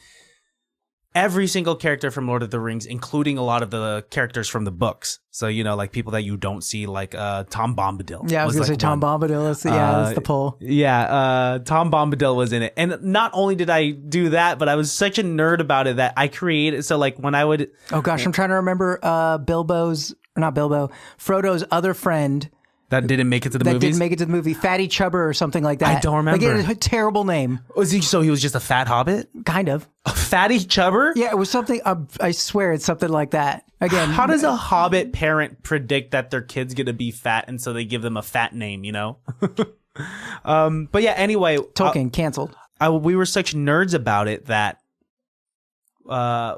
every single character from Lord of the Rings, including a lot of the characters from the books. So, people that you don't see, Tom Bombadil. Yeah, I was going to say Tom Bombadil. That's the pull. Yeah, Tom Bombadil was in it. And not only did I do that, but I was such a nerd about it that I created. So, when I would. Oh, gosh, I'm trying to remember Frodo's other friend. That didn't make it to the movies? That didn't make it to the movie. Fatty Chubber or something like that. I don't remember. It had a terrible name. So he was just a fat hobbit? Kind of. A Fatty Chubber? Yeah, it was something. I swear it's something like that. Again. How does a hobbit parent predict that their kid's going to be fat and so they give them a fat name, But yeah, anyway. Tolkien, canceled. We were such nerds about it that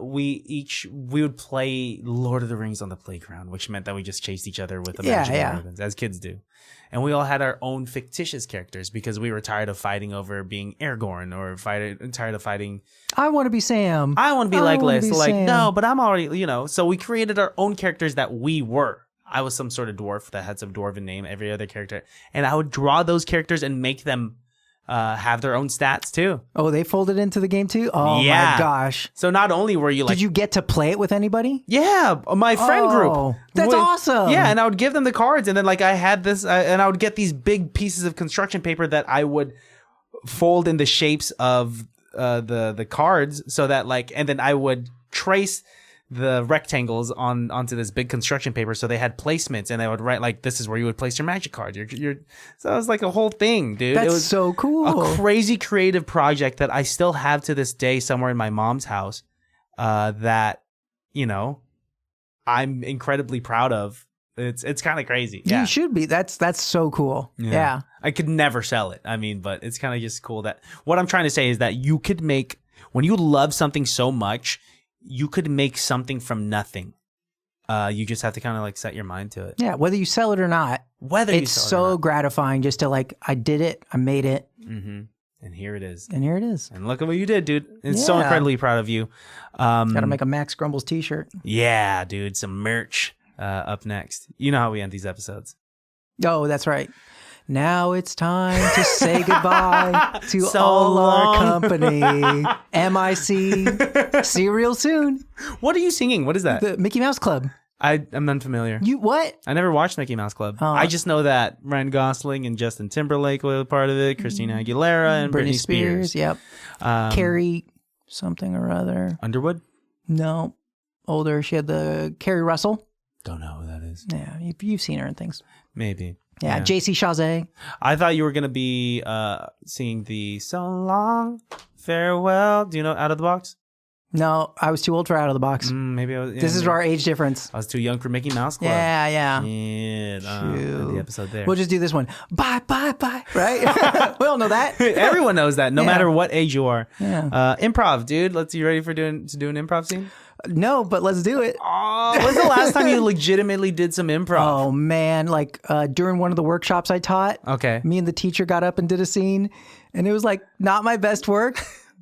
we would play Lord of the Rings on the playground, which meant that we just chased each other with imaginary weapons, as kids do. And we all had our own fictitious characters because we were tired of fighting over being Aragorn or tired of fighting. I want to be Sam. I want to be Legolas. No, but I'm already, So we created our own characters that we were. I was some sort of dwarf that had some dwarven name, every other character. And I would draw those characters and make them have their own stats too. Oh, they folded into the game too? Oh my gosh. So not only were you did you get to play it with anybody? Yeah, my friend group. That's awesome. Yeah, and I would give them the cards, and then I had this, and I would get these big pieces of construction paper that I would fold in the shapes of the cards, so that and then I would trace the rectangles onto this big construction paper, so they had placements, and I would write this is where you would place your magic card. So it was a whole thing, dude. That's it was so cool. A crazy creative project that I still have to this day somewhere in my mom's house. That I'm incredibly proud of. It's kind of crazy. Yeah. You should be. That's so cool. Yeah. I could never sell it. I mean, but it's kind of just cool that what I'm trying to say is that you could make, when you love something so much, you could make something from nothing. You just have to kind of set your mind to it. Yeah, whether you sell it or not. It's so gratifying just to I did it, I made it. Mm-hmm. And here it is. And look at what you did, dude. It's so incredibly proud of you. Gotta make a Max Grumbles t-shirt. Yeah, dude. Some merch up next. You know how we end these episodes. Oh, that's right. Now it's time to say goodbye to all our company. MIC. See you real soon. What are you singing? What is that? The Mickey Mouse Club. I'm unfamiliar. You what? I never watched Mickey Mouse Club. I just know that Ryan Gosling and Justin Timberlake were part of it. Christina Aguilera and Britney Spears. Yep. Carrie something or other. Underwood? No, older. She had the Carrie Russell. Don't know who that is. Yeah, you've seen her in things. Maybe. Yeah, JC Chazé. I thought you were going to be singing the So Long, Farewell. Do you know Out of the Box? No, I was too old for Out of the Box. Maybe I was. Yeah, This is our age difference. I was too young for Mickey Mouse Club. Yeah. The episode there. We'll just do this one. Bye, right? We all know that. Everyone knows that, no matter what age you are. Yeah. Improv, dude. You ready for doing an improv scene? No, but let's do it. Oh, when's the last time you legitimately did some improv? Oh, man. Like during one of the workshops I taught, Okay. me and the teacher got up and did a scene, and it was like not my best work.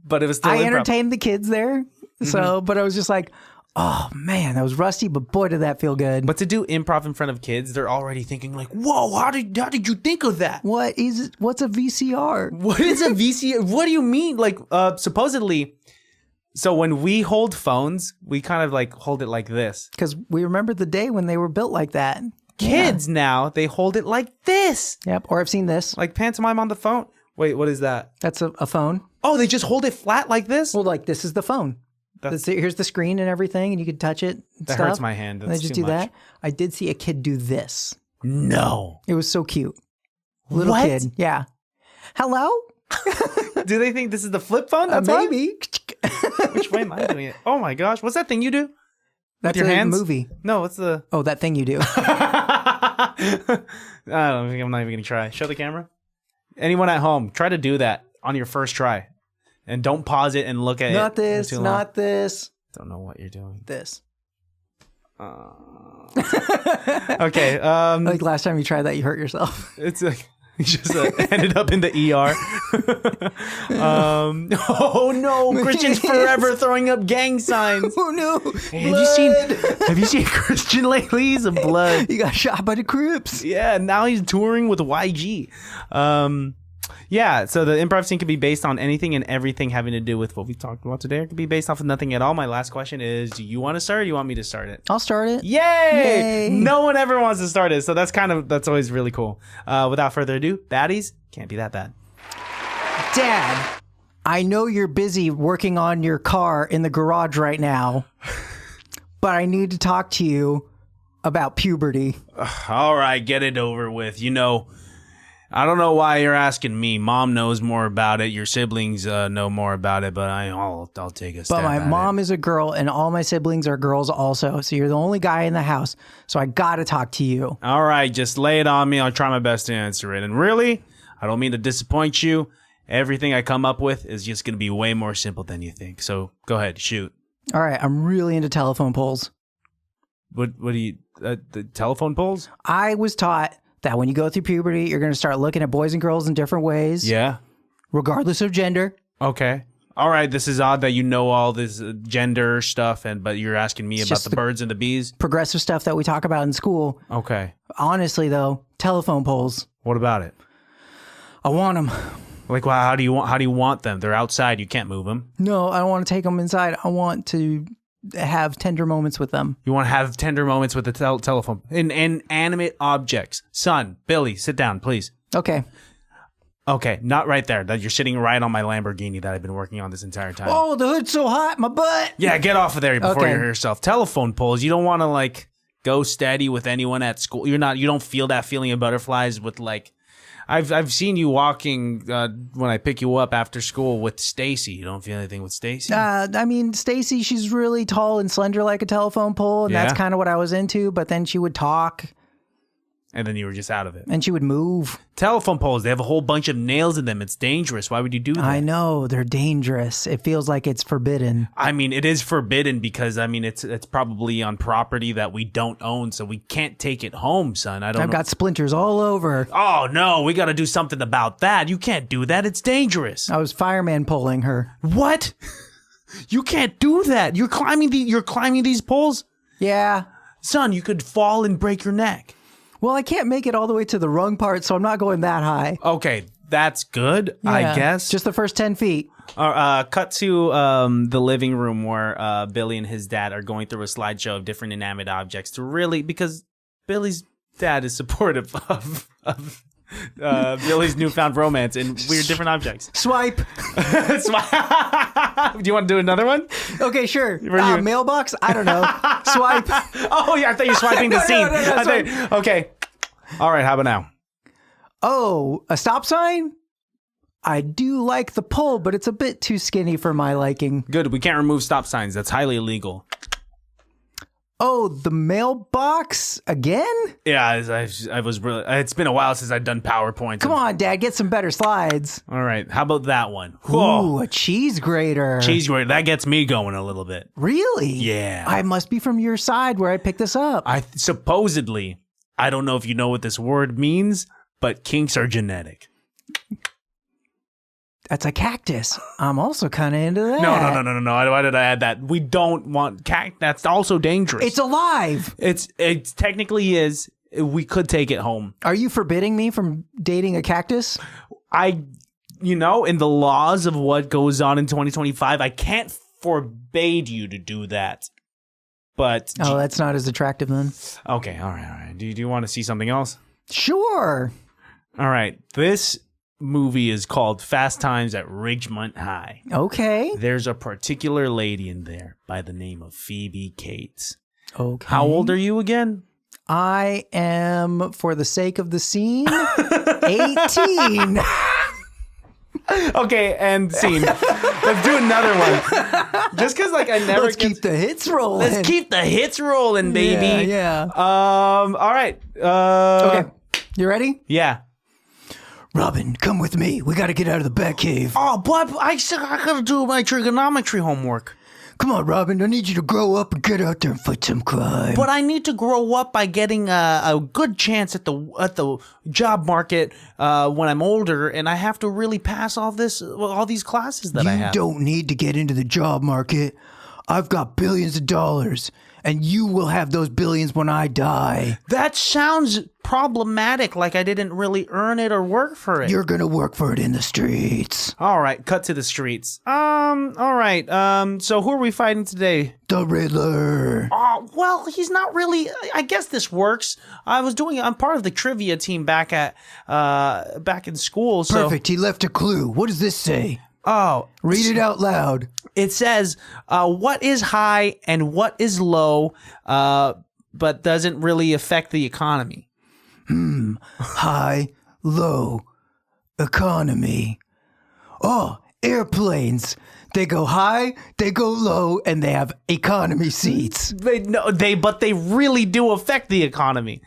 But it was still I improv. entertained the kids there. So, but I was just like, oh, man, that was rusty, but boy, did that feel good. But to do improv in front of kids, they're already thinking like, whoa, how did you think of that? What's a VCR? What is a VCR? What do you mean? Like, supposedly, so when we hold phones, we kind of like hold it like this. Because we remember the day when they were built like that. Kids now, they hold it like this. Yep. Or I've seen this. Like pantomime on the phone. Wait, what is that? That's a phone. Oh, they just hold it flat like this? Well, like this is the phone. Here's the screen and everything, and you can touch it. And That stuff. hurts my hand. And That's they just too do much. that. I did see a kid do this. No. It was so cute. Little What? kid. Yeah. Hello? Do they think this is the flip phone? That's why? Maybe. Which way am I doing it? Oh my gosh. What's that thing you do? That's your a hands? movie. No, what's the... Oh, that thing you do. I don't think I'm not even going to try. Show the camera. Anyone at home, try to do that on your first try. And don't pause it and look at Not it. this. too long. Not this. Don't know what you're doing. This. Okay. Like last time you tried that, you hurt yourself. It's like you just ended up in the ER. Oh no, Christian's forever throwing up gang signs. Oh no! Hey, have you seen Christian lately? He's a blood. He got shot by the Crips. Yeah, now he's touring with YG. Yeah, so the improv scene can be based on anything and everything having to do with what we talked about today. It could be based off of nothing at all. My last question is, do you want to start or do you want me to start it? I'll start it. Yay! No one ever wants to start it, so that's always really cool. Without further ado, baddies, can't be that bad. Dad, I know you're busy working on your car in the garage right now, but I need to talk to you about puberty. All right, get it over with. You know, I don't know why you're asking me. Mom knows more about it. Your siblings know more about it, but I'll take a stab But my at mom it. is a girl, and all my siblings are girls also. So you're the only guy in the house. So I gotta talk to you. All right, just lay it on me. I'll try my best to answer it. And really, I don't mean to disappoint you. Everything I come up with is just going to be way more simple than you think. So go ahead, shoot. All right, I'm really into telephone poles. What do you, the telephone poles? I was taught that when you go through puberty, you're going to start looking at boys and girls in different ways, Yeah. regardless of gender. Okay. All right, this is odd that you know all this gender stuff, but you're asking me about just the the- birds and the bees. Progressive stuff that we talk about in school. Okay. Honestly, though, telephone poles, What about it? I want them. Like, well, how do you want them? They're outside. You can't move them. No, I don't want to take them inside. I want to have tender moments with them. You want to have tender moments with the telephone. Inanimate objects. Son, Billy, sit down, please. Okay. Okay, not right there. That you're sitting right on my Lamborghini that I've been working on this entire time. Oh, the hood's so hot, my butt. Yeah, get off of there before Okay. you hurt yourself. Telephone poles. You don't want to like go steady with anyone at school. You don't feel that feeling of butterflies with like. I've seen you walking when I pick you up after school with Stacy. You don't feel anything with Stacy? I mean, Stacy, she's really tall and slender like a telephone pole, and that's Yeah. kind of what I was into. But then she would talk, And then you were just out of it. and she would move. Telephone poles. They have a whole bunch of nails in them. It's dangerous. Why would you do that? I know, they're dangerous. It feels like it's forbidden. I mean, it is forbidden because I mean it's probably on property that we don't own, so we can't take it home, son. I don't I've know. got splinters all over. Oh no, we got to do something about that. You can't do that. It's dangerous. I was fireman pulling her. What? You can't do that. You're climbing these poles, Yeah. son. You could fall and break your neck. Well, I can't make it all the way to the rung part, so I'm not going that high. Okay, that's good, I Yeah, guess. Just the first 10 feet. Cut to the living room where Billy and his dad are going through a slideshow of different inanimate objects to really, because Billy's dad is supportive of Billy's newfound romance in weird different objects. Swipe. Do you want to do another one? Okay, sure. you? Mailbox? I don't know. Swipe. Oh, yeah, I thought you were swiping the scene. No, Okay. All right, how about now? Oh, a stop sign? I do like the pole, but it's a bit too skinny for my liking. Good, we can't remove stop signs. That's highly illegal. Oh, the mailbox again? Yeah, I was really... It's been a while since I've done PowerPoint. Come on, Dad, get some better slides. All right, how about that one? Ooh, a cheese grater. Cheese grater. That gets me going a little bit. Really? Yeah. I must be from your side where I picked this up. Supposedly, I don't know if you know what this word means, but kinks are genetic. That's a cactus. I'm also kind of into that. No. Why did I add that? We don't want That's also dangerous. It's alive. It technically is. We could take it home. Are you forbidding me from dating a cactus? In the laws of what goes on in 2025, I can't forbade you to do that. But that's not as attractive then. Okay, all right. Do you want to see something else? Sure. All right. This movie is called Fast Times at Ridgemont High. Okay. There's a particular lady in there by the name of Phoebe Cates. Okay. How old are you again? I am, for the sake of the scene, 18. Okay, and scene. Let's do another one. Just because, I never. Let's keep the hits rolling. Let's keep the hits rolling, baby. Yeah. All right. Okay. You ready? Yeah. Robin, come with me. We got to get out of the Batcave. Oh, but I gotta do my trigonometry homework. Come on, Robin. I need you to grow up and get out there and fight some crime. But I need to grow up by getting a good chance at the job market when I'm older, and I have to really pass all these classes that I have. You don't need to get into the job market. I've got billions of dollars, and you will have those billions when I die. That sounds problematic, like I didn't really earn it or work for it. You're gonna work for it in the streets. All right, cut to the streets. All right. So who are we fighting today? The Riddler. Oh, well, he's not really. I guess this works. I'm part of the trivia team back in school. So. Perfect. He left a clue. What does this say? Oh, Read it out loud. it says what is high and what is low, but doesn't really affect the economy. High, low, economy. Oh, airplanes. They go high, they go low, and they have economy seats. But they really do affect the economy.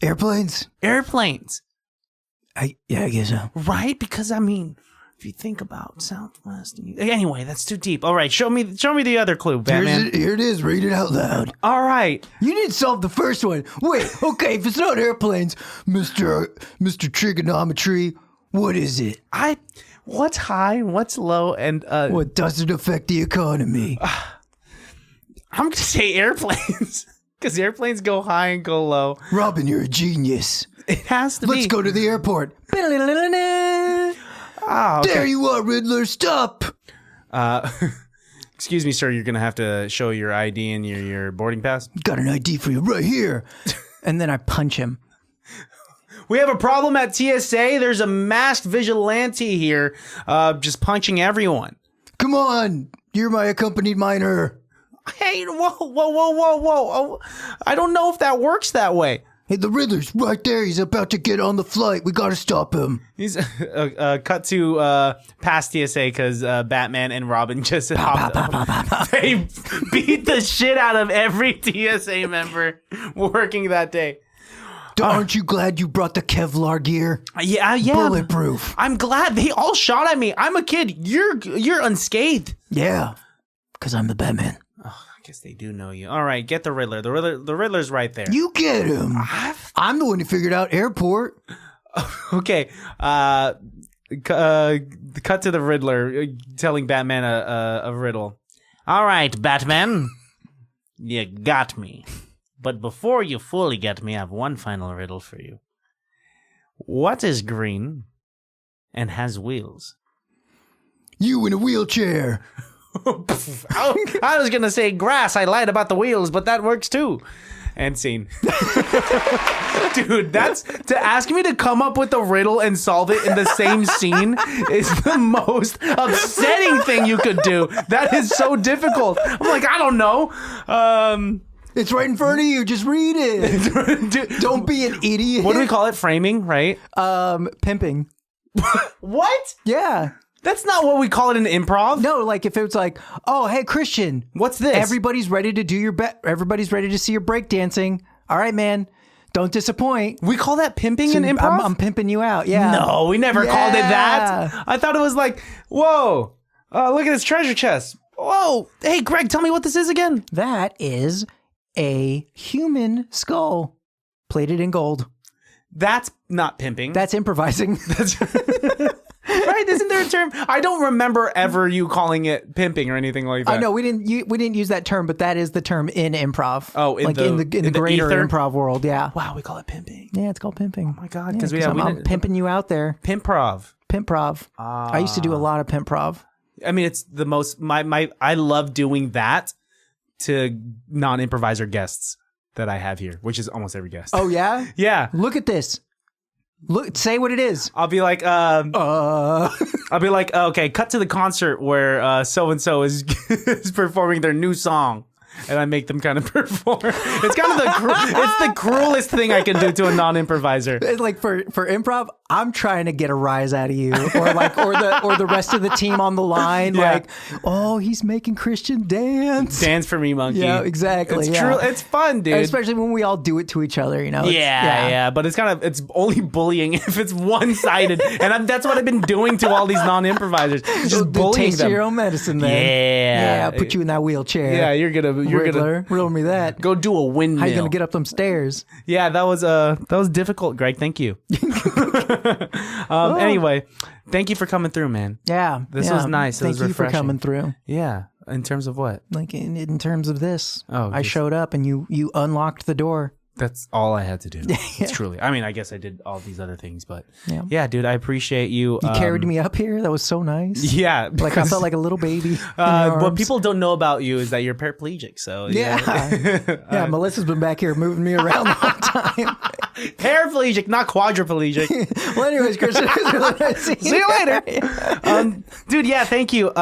Airplanes? Airplanes, I guess so. right? Because if you think about Southwest, anyway, that's too deep. All right, show me the other clue, Batman. Here it is. Read it out loud. All right. You need to solve the first one. Wait, okay, if it's not airplanes, Mr. Trigonometry, what is it? What's high and what's low and What doesn't affect the economy? I'm gonna say airplanes because airplanes go high and go low. Robin, you're a genius. It has to be. Let's go to the airport. Oh, okay. There you are, Riddler. Stop. Excuse me, sir. You're gonna have to show your ID and your boarding pass. Got an ID for you right here. And then I punch him. We have a problem at TSA. There's a masked vigilante here, just punching everyone. Come on. You're my accompanied minor. Hey, whoa. Oh, I don't know if that works that way. Hey, the Riddler's right there. He's about to get on the flight. We got to stop him. He's cut to past TSA because Batman and Robin just hopped up. They beat the shit out of every TSA member working that day. Aren't you glad you brought the Kevlar gear? Yeah. Bulletproof. I'm glad they all shot at me. I'm a kid. You're unscathed. Yeah, because I'm the Batman. I guess they do know you. All right, get the Riddler. The Riddler's right there. You get him. I'm the one who figured out airport. Okay. Cut to the Riddler telling Batman a riddle. All right, Batman. You got me. But before you fully get me, I have one final riddle for you. What is green and has wheels? You in a wheelchair. I was going to say grass. I lied about the wheels, but that works too. End scene. Dude, that's to ask me to come up with a riddle and solve it in the same scene is the most upsetting thing you could do. That is so difficult. I'm like, I don't know. It's right in front of you. Just read it. Dude, Don't be an idiot. what do we call it? Framing, right? Pimping. What? Yeah. That's not what we call it in improv. No, like if it was like, oh, hey, Christian. What's this? Everybody's ready to do your everybody's ready to see your breakdancing. All right, man. Don't disappoint. We call that pimping in improv? I'm pimping you out. Yeah. No, we never called it that. I thought it was like, whoa, look at this treasure chest. Whoa. Hey, Greg, tell me what this is again. That is a human skull plated in gold. That's not pimping. That's improvising. That's right. Isn't there a term? I don't remember ever you calling it pimping or anything like that. No, we didn't use that term, but that is the term in improv. Oh, in the greater ether? improv world. Yeah. Wow, we call it pimping. Yeah, it's called pimping. Oh my god, because we I'm pimping you out there. Pimprov. Pimprov. I used to do a lot of pimprov. I mean, it's the most. I love doing that to non-improviser guests that I have here, which is almost every guest. Oh yeah. Yeah. Look at this. Look, say what it is. I'll be like, I'll be like, okay, cut to the concert where so and so is performing their new song, and I make them kind of perform. It's kind of it's the cruelest thing I can do to a non-improviser. It's like for improv, I'm trying to get a rise out of you, or the rest of the team on the line. Yeah. Like, oh, he's making Christian dance. Dance for me, monkey. Yeah, exactly. It's true. It's fun, dude. Especially when we all do it to each other. You know. Yeah. But it's it's only bullying if it's one-sided, and that's what I've been doing to all these non-improvisers. Just bullying taste them. your own medicine, then. Yeah. I'll put you in that wheelchair. Yeah, you're gonna riddle me that. go do a windmill. How you gonna get up them stairs? Yeah, that was difficult, Greg. Thank you. Anyway, thank you for coming through, man. Yeah, This was nice. It Thank was you for refreshing. coming through. Yeah, in terms of what? Like in terms of this, I just- showed up and you unlocked the door. That's all I had to do. It's truly. I mean, I guess I did all these other things, but Yeah. yeah, dude, I appreciate you. You carried me up here. That was so nice. Yeah, Like I felt like a little baby. in your what arms. people don't know about you is that you're paraplegic. So Yeah, Melissa's been back here moving me around the whole time. paraplegic, not quadriplegic. Well, anyways, Christian, it was really nice seeing See you later, dude. Yeah, thank you.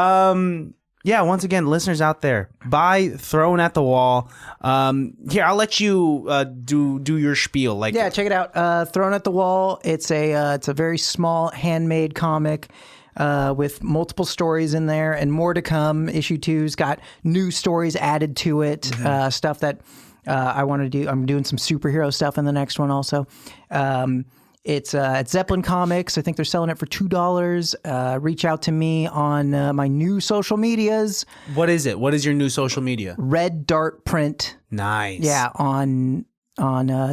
Yeah, once again, listeners out there, buy Thrown at the Wall. Here, I'll let you do your spiel. Like, Yeah, check it out. Thrown at the Wall. It's a very small handmade comic with multiple stories in there and more to come. Issue 2's got new stories added to it. Stuff that I want to do. I'm doing some superhero stuff in the next one also. It's at Zeppelin Comics. I think they're selling it for $2. Reach out to me on my new social medias. what is it? What is your new social media? Red Dart Print. Nice. Yeah, on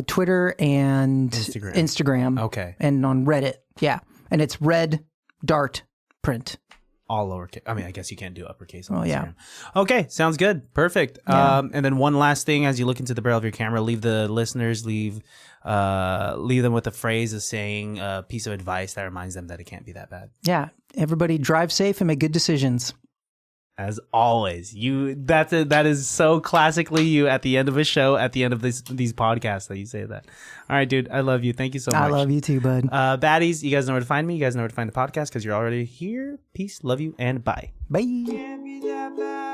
Twitter and Instagram. Okay. And on Reddit. Yeah, and it's Red Dart Print. All lowercase. I mean, I guess you can't do uppercase on Oh, yeah. Instagram. Okay, sounds good. Perfect. Yeah. And then one last thing, as you look into the barrel of your camera, leave the listeners leave them with a phrase of saying a piece of advice that reminds them that it can't be that bad. Yeah, everybody drive safe and make good decisions. As always, that is so classically you at the end of a show, at the end of these podcasts that you say that. All right, dude, I love you. Thank you so much. I love you too, bud. Baddies, you guys know where to find me. You guys know where to find the podcast because you're already here. Peace, love you, and bye. Bye. Can't be that bad.